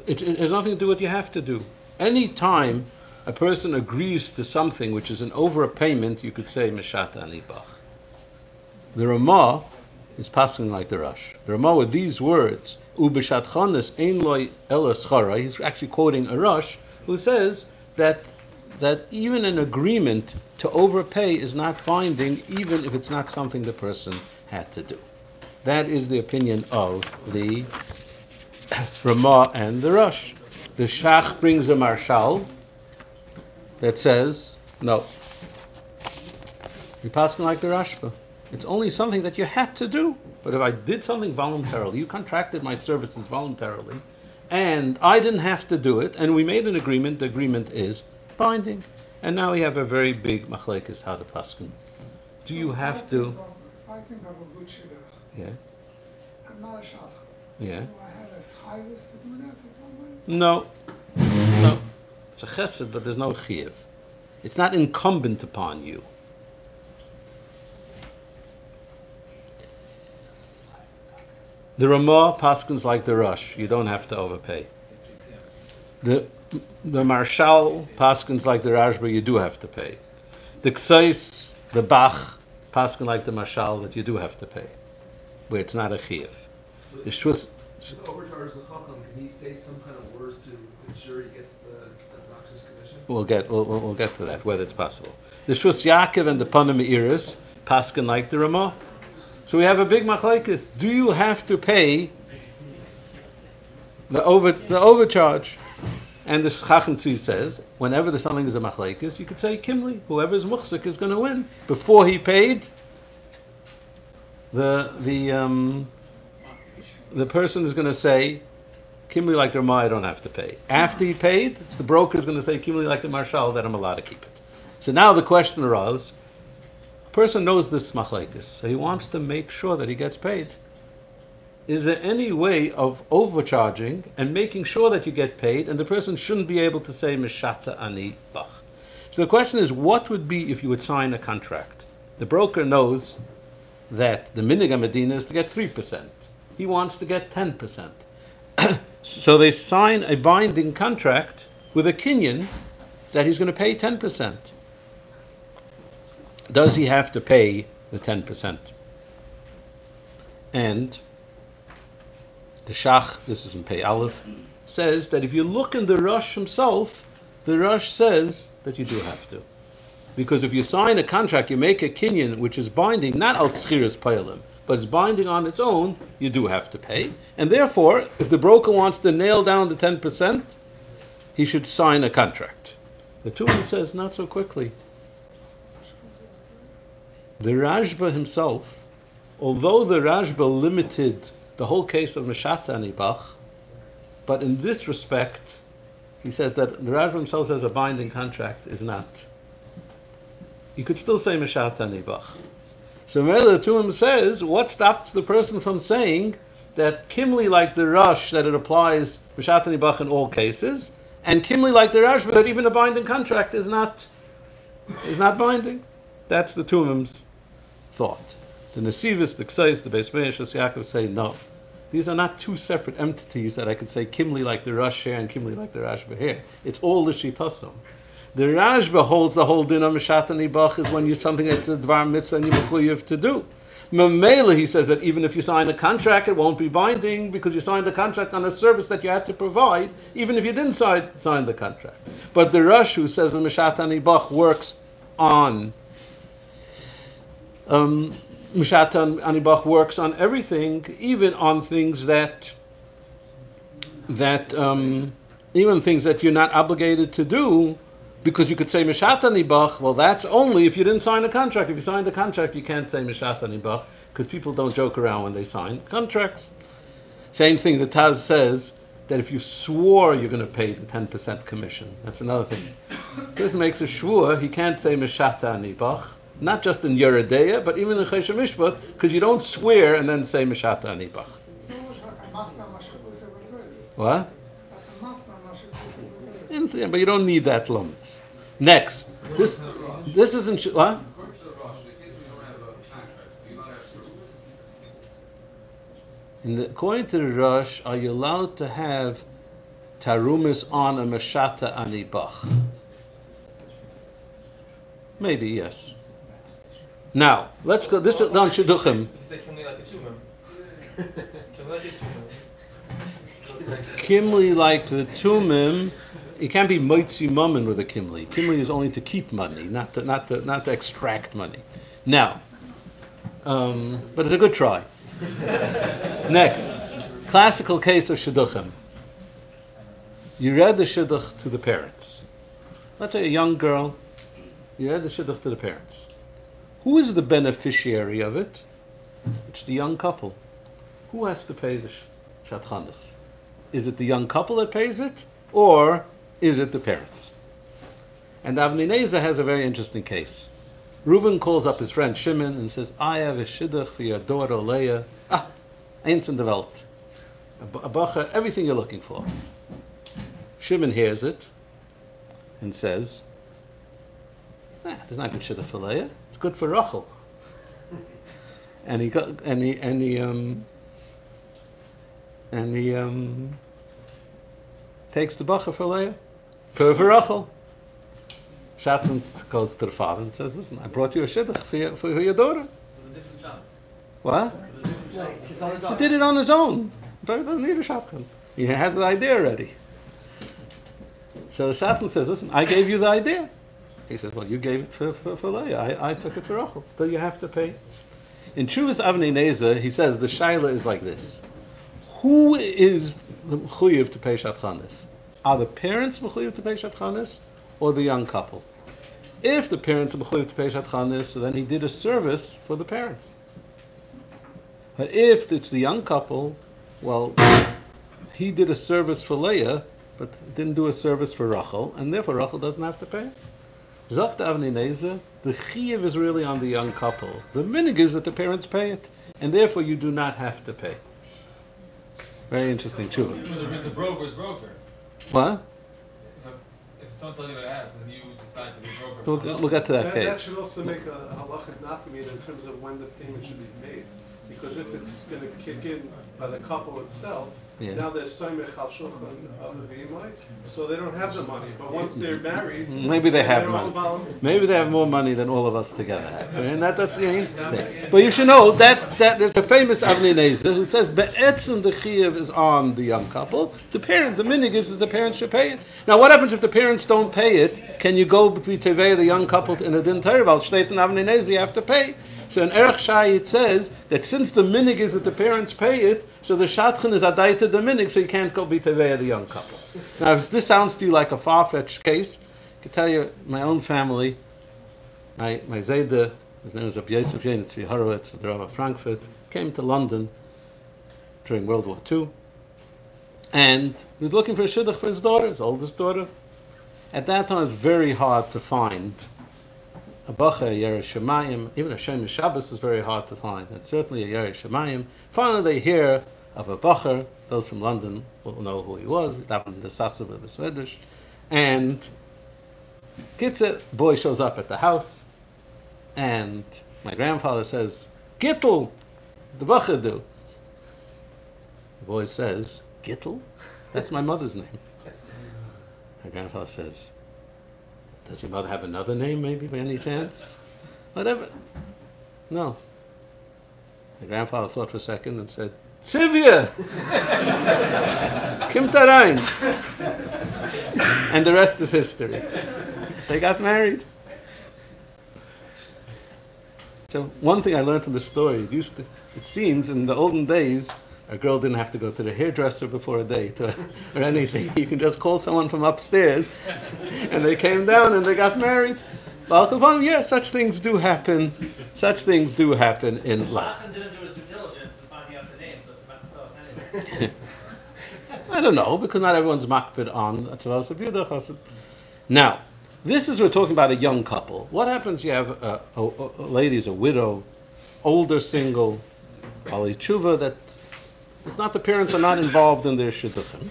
it has nothing to do with what you have to do. Any time a person agrees to something which is an overpayment, you could say Meshata Anibach. The Ramah is passing like the Rosh. The Ramah with these words, Ubeshat Chonis Ein Loi Elas Chara, he's actually quoting a Rosh who says that even an agreement to overpay is not binding, even if it's not something the person had to do. That is the opinion of the Ramah and the Rosh. The Shach brings a marshal that says, no, you're passing like the Rashba. It's only something that you had to do. But if I did something voluntarily, you contracted my services voluntarily, and I didn't have to do it, and we made an agreement, the agreement is binding. And now we have a very big machlekes how to paskin. Do you have to? If I think of a good shidduch, Yeah. I'm not a shach. Yeah. Do I have a schayus to do that to somebody? No. No. It's a chesed, but there's no chiyuv. It's not incumbent upon you. The Ramah paskins like the Rosh. You don't have to overpay. The Marshal paskins like the Rashba. You do have to pay. The Ksais, the Bach paskin like the Marshal that you do have to pay, where it's not a chiyuv. The Shus. Should overcharge the chacham? Can he say some kind of words to ensure he gets the obnoxious commission? We'll get to that, whether it's possible. The Shus Yaakov and the Panim Iris paskin like the Ramah. So we have a big machlekes. Do you have to pay the overcharge? And the Chacham Tzvi says, whenever there's something is a machlekes, you could say Kimli, whoever's muchzik is going to win. Before he paid, the person is going to say, Kimli like the Ramah, I don't have to pay. After he paid, the broker is going to say, Kimli like the Marshal, that I'm allowed to keep it. So now the question arose, person knows this machlekes, so he wants to make sure that he gets paid. Is there any way of overcharging and making sure that you get paid, and the person shouldn't be able to say Meshata Ani Bach? So the question is, what would be if you would sign a contract? The broker knows that the Minig Medina is to get 3%. He wants to get 10%. So they sign a binding contract with a kinyan that he's going to pay 10%. Does he have to pay the 10%? And the Shach, this is in Pei Aleph, says that if you look in the Rosh himself, the Rosh says that you do have to. Because if you sign a contract, you make a kinyan which is binding, not al schiras paylim, but it's binding on its own, you do have to pay. And therefore, if the broker wants to nail down the 10%, he should sign a contract. The Tuman says not so quickly. The Rashba himself, although the Rashba limited the whole case of Meshata Nibach, but in this respect, he says that the Rashba himself says a binding contract is not. You could still say Meshata Nibach. So Mele Tumim says, what stops the person from saying that Kimli like the Rush, that it applies Meshata Nibach in all cases, and Kimli like the Rashba, that even a binding contract is not binding? That's the Tumim's thought. The Nesivis, the Ksais, the Beis Meir, Shas Yaakov say no. These are not two separate entities that I could say Kimli like the Rush here and Kimli like the Rashba here. It's all the Shitasim. The Rashba holds the whole din of Meshata Nibach is when you something that's a Dvar Mitzvah and you have to do. Mamela, he says that even if you sign a contract, it won't be binding because you signed a contract on a service that you had to provide, even if you didn't sign the contract. But the Rush, who says the Meshata Nibach works on Meshata Nibach works on everything, even on things even things that you're not obligated to do, because you could say Meshata Nibach, well, that's only if you didn't sign a contract. If you signed the contract, you can't say Meshata Nibach, because people don't joke around when they sign contracts. Same thing, the Taz says that if you swore you're going to pay the 10% commission, that's another thing. This makes a shvur, he can't say Meshata Nibach, not just in Yeredeya, but even in Chesha Mishpat, because you don't swear and then say Meshata Nibach. What? But you don't need that lumnus. Next, this isn't what? According to the Rosh, are you allowed to have tarumis on a meshata anibach? Maybe yes. Now let's go. This is on Shidduchim. Kimli like the tumim. You can't be moitzi mammon with a kimli. Kimli is only to keep money, not to extract money. Now, but it's a good try. Next, classical case of shidduchim. You read the shidduch to the parents. Let's say a young girl. You read the shidduch to the parents. Who is the beneficiary of it? It's the young couple. Who has to pay the shatchanis? Is it the young couple that pays it, or is it the parents? And Avnei Nezer has a very interesting case. Reuven calls up his friend Shimon and says, I have a shidduch for your daughter Leah. Eins in the Welt. A bacha, everything you're looking for. Shimon hears it and says, there's not good shidduch for Leah. It's good for Rachel. And he takes the bacha for Leah, for Rachel. Shatman goes to the father and says, listen, I brought you a shidduch for your daughter. What? He did it on his own. But he doesn't need a shotgun. He has the idea already. So the Shatman says, listen, I gave you the idea. He says, well, you gave it for Leah. I took it for Rachel. So you have to pay. In Chuvas Avnei Nezer, he says the shaila is like this. Who is the mechuyev to pay shatchanis? Are the parents mechuyev to pay shatchanis, or the young couple? If the parents are mechuyev to pay shatchanis, so then he did a service for the parents. But if it's the young couple, well, he did a service for Leah, but didn't do a service for Rachel, and therefore Rachel doesn't have to pay. Zok Avnei Nezer, the chiyuv is really on the young couple. The minig is that the parents pay it, and therefore you do not have to pay. Very interesting tshuva. If it's a broker's broker. What? If someone tells you what it has, and you decide to be a broker. We'll get to that case. That should also make a halachic nafkamid in terms of when the payment should be made. Because if it's going to kick in by the couple itself, now there's Saimech al Shulchan of the Bimai, so they don't have the money. But once they're married, maybe they have money. Maybe they have more money than all of us together have. And that's but you should know that there's a famous Avnei Nezer who says be'etzem the chiyuv is on the young couple. The minig is that the parents should pay it. Now, what happens if the parents don't pay it? Can you go between Tevei the young couple in a din Torah? Well, state in Avnei Nezer you have to pay. So in Erech Shai it says that since the minig is that the parents pay it, so the shatchan is adaita the minig, so you can't go be teveya the young couple. Now, if this sounds to you like a far-fetched case, I can tell you my own family, my Zayda, his name is Rabbi Yosef Yein Tzvi Horowitz, the Rav of Frankfurt, came to London, during World War II. And he was looking for a shidduch for his daughter, his oldest daughter. At that time, it was very hard to find a bacher, a Yerei Shemayim. Even a Shem Shabbos was very hard to find, and certainly a Yerei Shemayim. Finally, they hear of a bacher. Those from London will know who he was. He's happened the Sassav of the Swedish. And Kitzer, boy shows up at the house, and my grandfather says, Gittel, the bacher do. The boy says, Gittel? That's my mother's name. My grandfather says, does your mother have another name, maybe, by any chance? Whatever. No. My grandfather thought for a second and said, Sivya! Kim Tarain! And the rest is history. They got married. So one thing I learned from this story, it seems in the olden days, a girl didn't have to go to the hairdresser before a date or anything. You can just call someone from upstairs, and they came down and they got married. Well, yeah, such things do happen. Such things do happen in life. Shachan didn't do his due diligence in finding out the name, so it's about to tell us anyway. I don't know, because not everyone's makbid on Atzavos Abiyudah. Now, this is, we're talking about a young couple. What happens? You have a lady's a widow, older single, bali tshuva, that it's not, the parents are not involved in their shidduchim.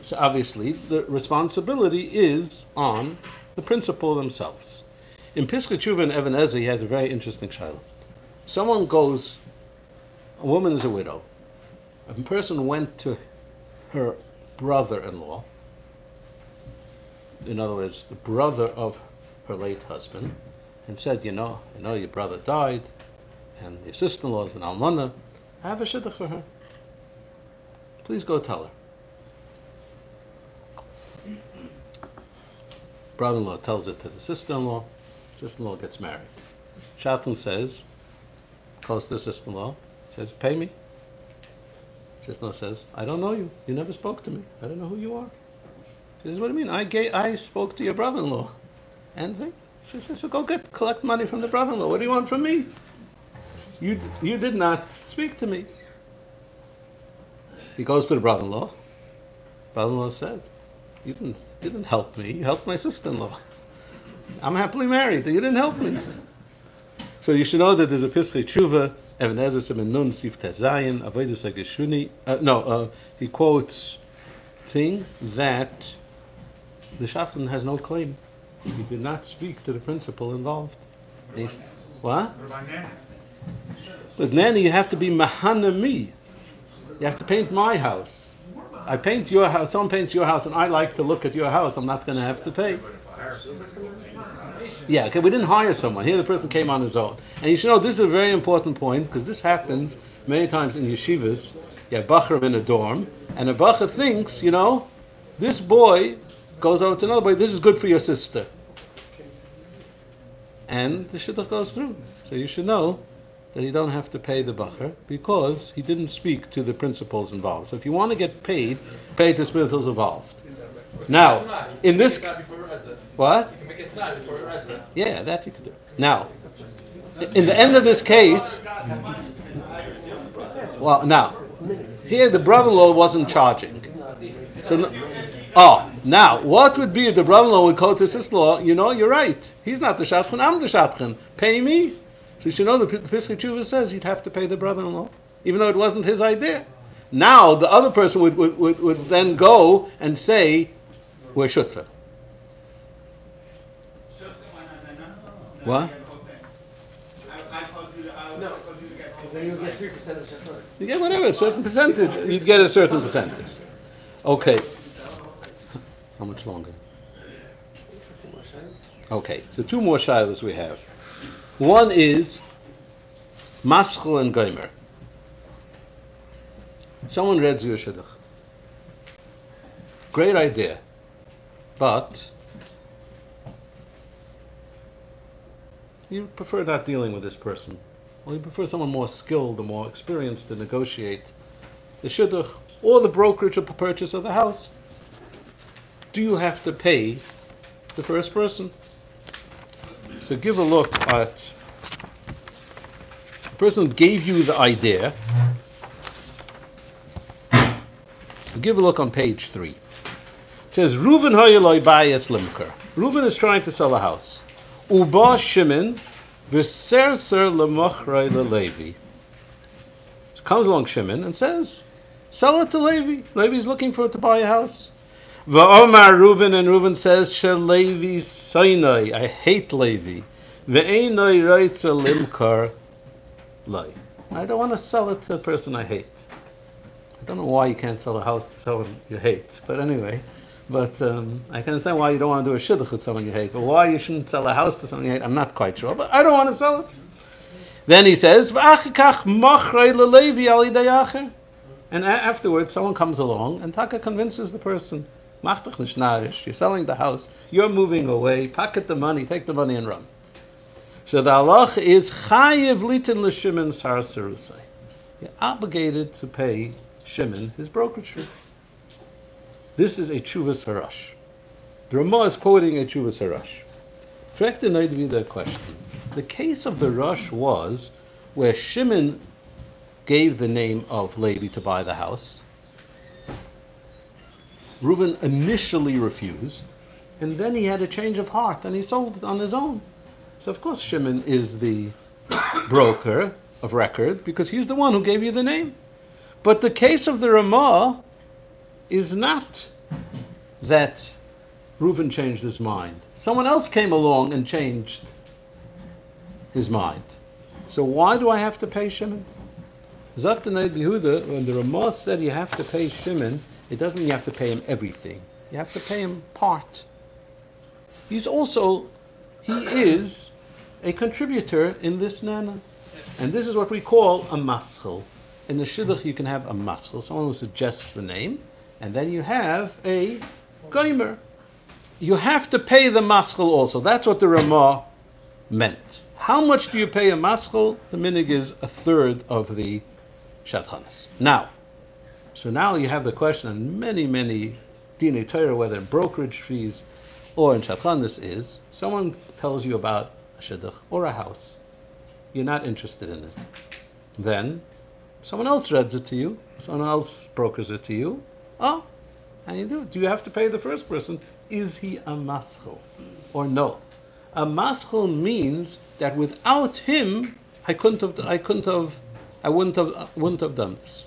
So obviously, the responsibility is on the principal themselves. In Piskei Tshuva and Even Ezer, he has a very interesting shayla. Someone goes, a woman is a widow. A person went to her brother-in-law, in other words, the brother of her late husband, and said, you know your brother died, and your sister-in-law is an almana. I have a shidduch for her. Please go tell her. Brother-in-law tells it to the sister-in-law. Sister-in-law gets married. Shatan says, calls the sister-in-law, says, pay me. Sister-in-law says, I don't know you. You never spoke to me. I don't know who you are. She says, what do you mean? I spoke to your brother-in-law. And she says, so go collect money from the brother-in-law. What do you want from me? You did not speak to me. He goes to the brother-in-law. Brother-in-law said, you didn't help me. You helped my sister-in-law. I'm happily married. You didn't help me. So you should know that there's a Piskei Tshuva, Even Ezer Siman Nun Sif Tezayin, Avodas HaGeshuni. He quotes thing that the shatan has no claim. He did not speak to the principal involved. What? With nanny, you have to be mahanami. You have to paint my house. I paint your house. Someone paints your house, and I like to look at your house. I'm not going to have to pay. Yeah, okay, we didn't hire someone. Here the person came on his own. And you should know, this is a very important point, because this happens many times in yeshivas. You have bacher in a dorm, and a bacher thinks, this boy goes over to another boy, this is good for your sister. And the shidduch goes through. So you should know that you don't have to pay the bacher because he didn't speak to the principals involved. So if you want to get paid, pay the principals involved. Now, in this... What? Yeah, that you could do. Now, in the end of this case... Well, now, here the brother-in-law wasn't charging. So, now, what would be if the brother-in-law would call to his sister-in-law, you're right. He's not the shadchan, I'm the shadchan. Pay me. So you should know the Piskei Tshuva says you'd have to pay the brother-in-law, even though it wasn't his idea. Now, the other person would then go and say, we're shutfer. What? No, because then you get 3% of shadchan. You get whatever, a certain percentage. You'd get a certain percentage. Okay. How much longer? Okay, so 2 more shilas we have. One is Maschel and Gomer. Someone reads you a shidduch. Great idea, but you prefer not dealing with this person. Or you prefer someone more skilled or more experienced to negotiate the shidduch or the brokerage of the purchase of the house. Do you have to pay the first person? So give a look at the person who gave you the idea. Give a look on page 3. It says, Reuven hayeloi bayis limker. Reuven is trying to sell a house. Uba Shimon v'serser lemachrei leLevi. Comes along Shimon and says, sell it to Levi. Levi's looking for it to buy a house. Va'omar Reuven, and Reuven says, Shelevi Sainai, I hate Levi. Ve'enoi reitza limkar lai. I don't want to sell it to a person I hate. I don't know why you can't sell a house to someone you hate, but anyway. But I can understand why you don't want to do a shidduch with someone you hate. But why you shouldn't sell a house to someone you hate, I'm not quite sure. But I don't want to sell it. Then he says, and afterwards, someone comes along and Taka convinces the person, you're selling the house, you're moving away, pocket the money, take the money and run. So the halach is chayiv litin l'Shimon sar serusai. You're obligated to pay Shimon his brokerage fee. This is a tshuvas harash. The Ramah is quoting a tshuvas harash. Frek the the question. The case of the rush was where Shimon gave the name of Levi to buy the house. Reuven initially refused, and then he had a change of heart, and he sold it on his own. So of course Shimon is the broker of record, because he's the one who gave you the name. But the case of the Ramah is not that Reuven changed his mind. Someone else came along and changed his mind. So why do I have to pay Shimon? Zaktanei Yehuda, when the Ramah said you have to pay Shimon, it doesn't mean you have to pay him everything. You have to pay him part. He is a contributor in this nana. And this is what we call a maschel. In the shidduch you can have a maschel, someone who suggests the name, and then you have a goymer. You have to pay the maschel also. That's what the Ramah meant. How much do you pay a maschel? The minig is a third of the shadchanis. Now you have the question on many dinei Torah, whether in brokerage fees or in shadchanis, is someone tells you about a shidduch or a house. You're not interested in it. Then someone else reads it to you. Someone else brokers it to you. Oh, how you do it? Do you have to pay the first person? Is he a maschel or no? A maschel means that without him, I wouldn't have done this.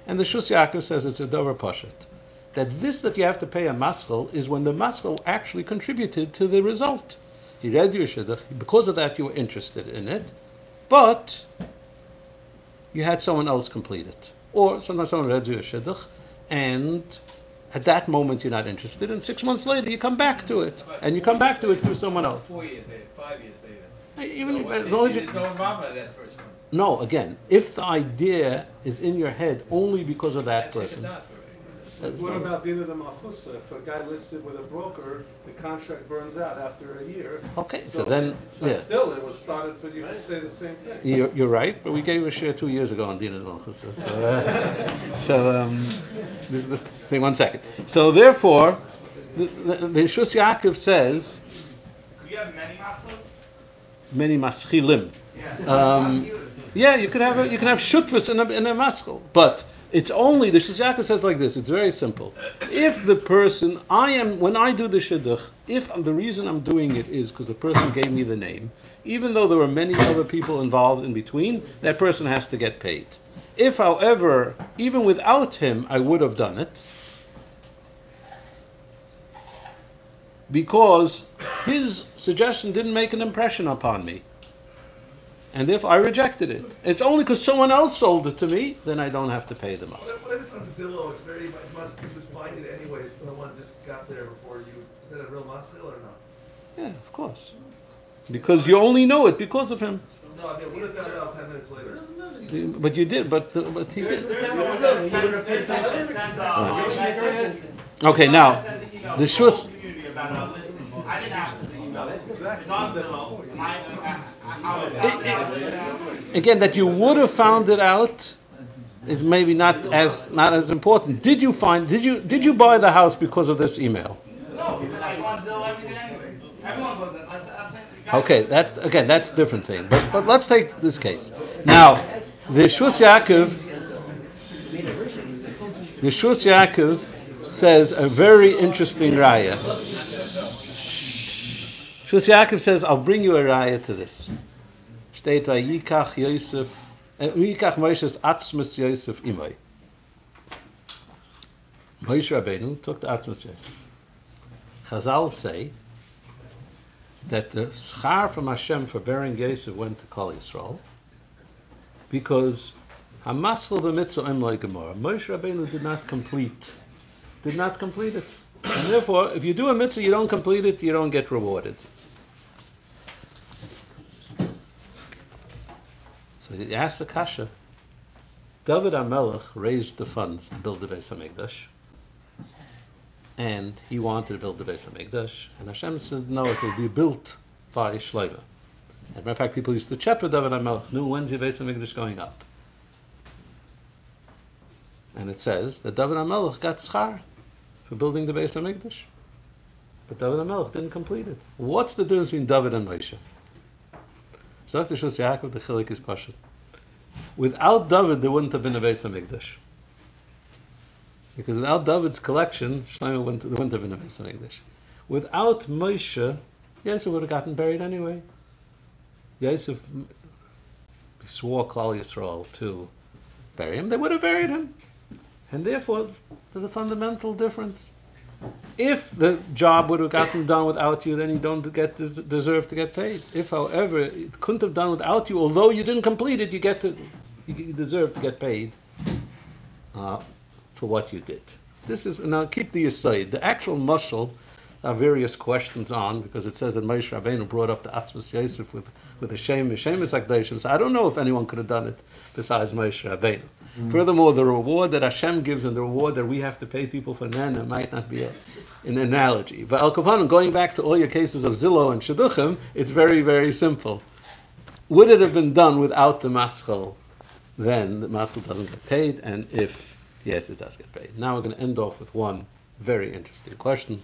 And the Shus Yaakov says it's a davar pashat. That you have to pay a maschel is when the maschel actually contributed to the result. He read your shidduch, because of that you were interested in it, but you had someone else complete it. Or sometimes someone reads your shidduch, and at that moment you're not interested, and 6 months later you come back to it, and you come back to it through someone else. 4 years later, 5 years later. Even So as long as there's no involvement in that first one. No, again, if the idea is in your head only because of that person. What about Dina de Malchusa? If a guy listed with a broker, the contract burns out after a year. Okay, so then, But yeah. still, it was started, but you could say the same thing. You're right, but we gave a share 2 years ago on Dina Malchusa. This is the thing. 1 second. So therefore, the Shus Yaakov says. Do you have many maschos? Many maschilim. Yeah. You can have shutvus in a maschil, but it's only the Shus Yaakov says like this. It's very simple. If the person when I do the shidduch, if the reason I'm doing it is because the person gave me the name, even though there were many other people involved in between, that person has to get paid. If, however, even without him, I would have done it, because his suggestion didn't make an impression upon me, and if I rejected it, it's only because someone else sold it to me, then I don't have to pay the mask. What if it's on Zillow? It's very much you would find it anyways. Someone just got there before you. Is that a real maschil or not? Yeah, of course. Because you only know it because of him. No, I mean, what if found out 10 minutes later? But you did. But he did. Okay, now the Shus. I didn't ask them to email it. It's on Zillow. Again, that you would have found it out is maybe not as important. Did you buy the house because of this email? No, because I go on Zillow every day anyways. Everyone goes on. Okay, that's a different thing. But let's take this case. Now, the Shus Yaakov. Yeshus Yaakov says a very interesting raya. Yeshus Yaakov says, I'll bring you a raya to this. Steht Vayikach Yosef, Vayikach Moshe's Atzmus Yosef Imay. Moshe Rabbeinu took the Atzmus Yosef. Chazal say that the schar from Hashem for bearing Yosef went to Klal Yisrael because Hamaschel b'mitzvah emloi gemara. Moshe Rabbeinu did not complete it. And therefore, if you do a mitzvah, you don't complete it, you don't get rewarded. So he asked the kasha. David HaMelech raised the funds to build the Beis HaMikdash. And he wanted to build the Beis HaMikdash. And Hashem said, no, it will be built by Shlomo. As a matter of fact, people used to check with David HaMelech, knew when's your Beis HaMikdash going up. And it says that David HaMelech got schar for building the Beis HaMikdash. But David HaMelech didn't complete it. What's the difference between David and Moshe? Zok Shus Yaakov, the chilik is pashut. Without David, there wouldn't have been a Beis HaMikdash. Because without David's collection, Shlomo wouldn't have been a Beis HaMikdash. Without Moshe, Yosef would have gotten buried anyway. Yosef swore Klal Yisrael to bury him, they would have buried him. And therefore, there's a fundamental difference. If the job would have gotten done without you, then you don't deserve to get paid. If, however, it couldn't have done without you, although you didn't complete it, you deserve to get paid for what you did. This is, now keep the aside. The actual mashal are various questions on, because it says that Moshe Rabbeinu brought up the Atzmus Yosef with the Shem Akdashim. So I don't know if anyone could have done it besides Moshe Rabbeinu. Furthermore, the reward that Hashem gives and the reward that we have to pay people for Nana might not be an analogy. But Al Kapanim, going back to all your cases of Zillow and Shidduchim, it's very, very simple. Would it have been done without the Maschel? Then the Maschel doesn't get paid, and if yes, it does get paid. Now we're going to end off with one very interesting question.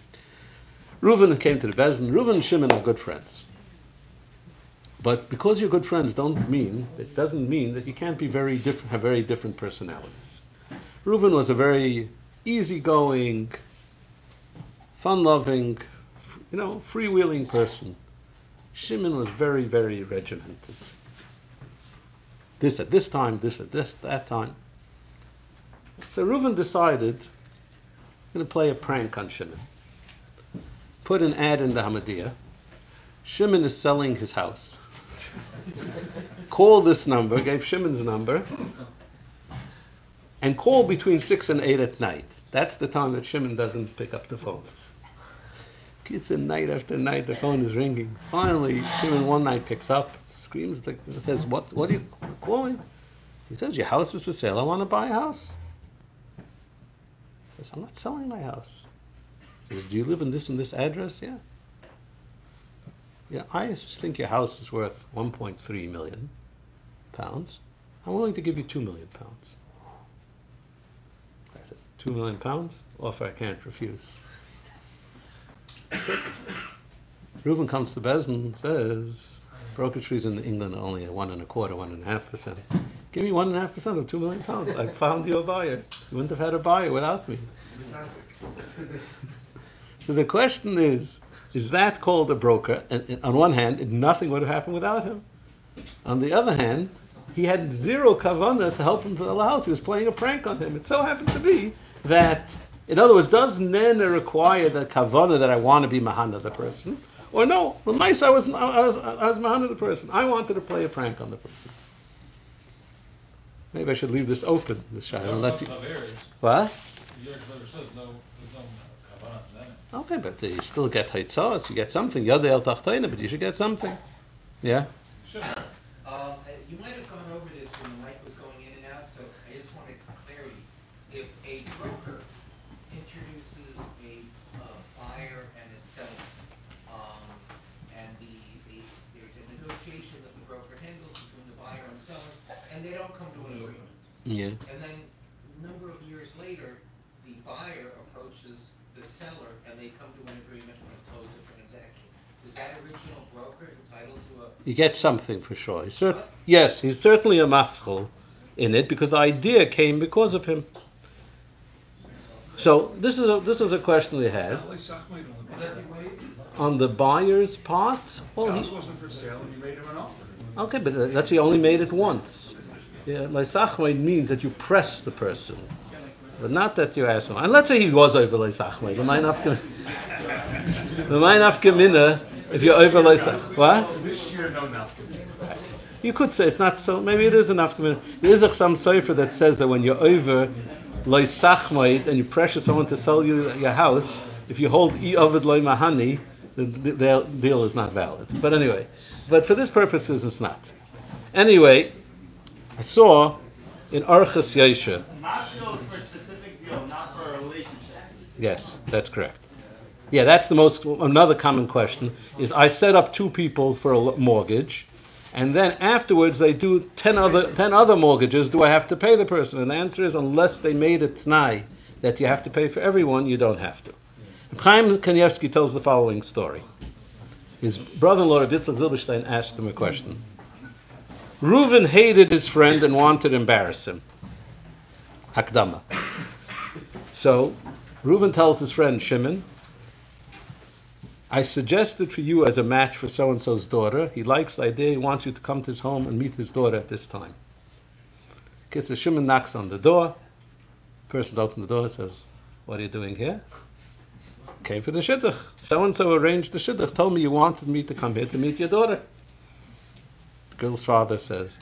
Reuven came to the Bezdin. Reuven and Shimon are good friends. But because you're good friends doesn't mean that you can't be have very different personalities. Reuven was a very easygoing, fun-loving, freewheeling person. Shimon was very, very regimented. This at this time, this at that time. So Reuven decided, I'm going to play a prank on Shimon. Put an ad in the Hamadiyah. Shimon is selling his house. Call this number, gave Shimon's number, and call between 6 and 8 at night. That's the time that Shimon doesn't pick up the phones. It's night after night, the phone is ringing. Finally, Shimon one night picks up, screams, says, what are you calling? He says, your house is for sale, I want to buy a house. He says, I'm not selling my house. He says, do you live in this and this address? Yeah. Yeah, I think your house is worth 1.3 million pounds. I'm willing to give you 2 million pounds. I said, 2 million pounds? Offer I can't refuse. Reuven comes to Bezdin and says, brokerage fees in England are only at 1.25%, 1.5%. Give me 1.5% of 2 million pounds. I found you a buyer. You wouldn't have had a buyer without me. So the question is that called a broker? And on one hand, nothing would have happened without him. On the other hand, he had zero kavanah to help him to the house. He was playing a prank on him. It so happened to be that, in other words, does Nena require the kavanah that I want to be mahana the person? Or no, well, I was mahana the person. I wanted to play a prank on the person. Maybe I should leave this open. This shot. What? Okay, but you still get haitzos, you get something. Yodei el tachtoina, but you should get something. Yeah? Sure. You might have gone over this when the mic was going in and out, so I just wanted clarity. If a broker introduces a buyer and a seller, and there's a negotiation that the broker handles between the buyer and seller, and they don't come to an agreement. Yeah. And then a number of years later, the buyer approaches the seller and they come to an agreement and close a transaction. Is that original broker entitled to a... You get something for sure. Yes, he's certainly a maschel in it because the idea came because of him. So this is a question we had on the buyer's part. Well, The house wasn't for sale and you made him an offer. okay, but that's he only made it once. Yeah, Leisachmaid means that you press the person, but not that you ask him. And let's say he was over Leisachmaid. The nafkamina, if you're over Leisachmaid, what? This year, no nafkamina. You could say it's not so. Maybe it is a nafkamina. There is some sefer that says that when you're over Leisachmaid and you pressure someone to sell you your house, if you hold ovid loy mahani, the deal is not valid. But anyway, but for this purposes, it's not. Anyway, I saw in Archas Yesha. Mafio is for a specific deal, not for a relationship. Yes, that's correct. Yeah, that's another common question is I set up two people for a mortgage, and then afterwards they do 10 other mortgages. Do I have to pay the person? And the answer is unless they made a t'nai that you have to pay for everyone, you don't have to. Chaim Kanievsky tells the following story. His brother-in-law, Rabbi Yitzchak Zilberstein, asked him a question. Reuven hated his friend and wanted to embarrass him. Hakdama. So Reuven tells his friend Shimon, I suggested for you as a match for so-and-so's daughter. He likes the idea. He wants you to come to his home and meet his daughter at this time. So Shimon knocks on the door. The person opens the door and says, what are you doing here? Came for the shidduch. So-and-so arranged the shidduch. Told me you wanted me to come here to meet your daughter. The girl's father says,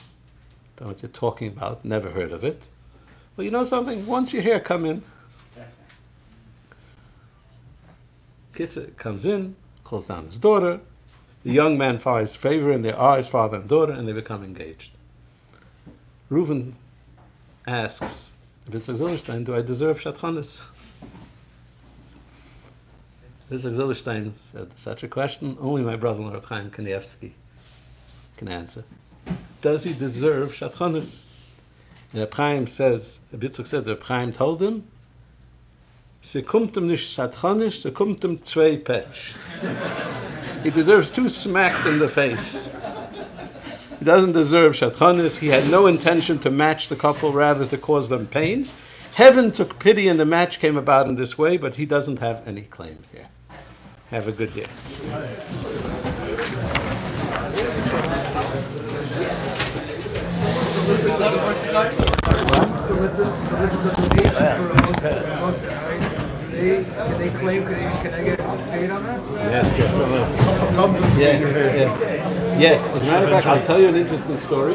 don't know what you're talking about. Never heard of it. Well, you know something? Once you're here, come in. Kitzer comes in, calls down his daughter. The young man finds favor in their eyes, father and daughter, and they become engaged. Reuven asks, Yitzchak Zilberstein, do I deserve Shatchanis? Yitzchak Zilberstein said, such a question, only my brother-in-law, Chaim Kanievsky, can answer. Does he deserve Shatchanis? And Chaim says, Yitzchak said that Chaim told him, Se kommt ihm nicht Shatchanis, se kommt ihm zwei Petsch. He deserves 2 smacks in the face. He doesn't deserve Shatchanis. He had no intention to match the couple, rather to cause them pain. Heaven took pity and the match came about in this way, but he doesn't have any claim here. Have a good year. Can they claim, can I get paid on that? Yes. Yes, as a matter of fact, I'll tell you an interesting story.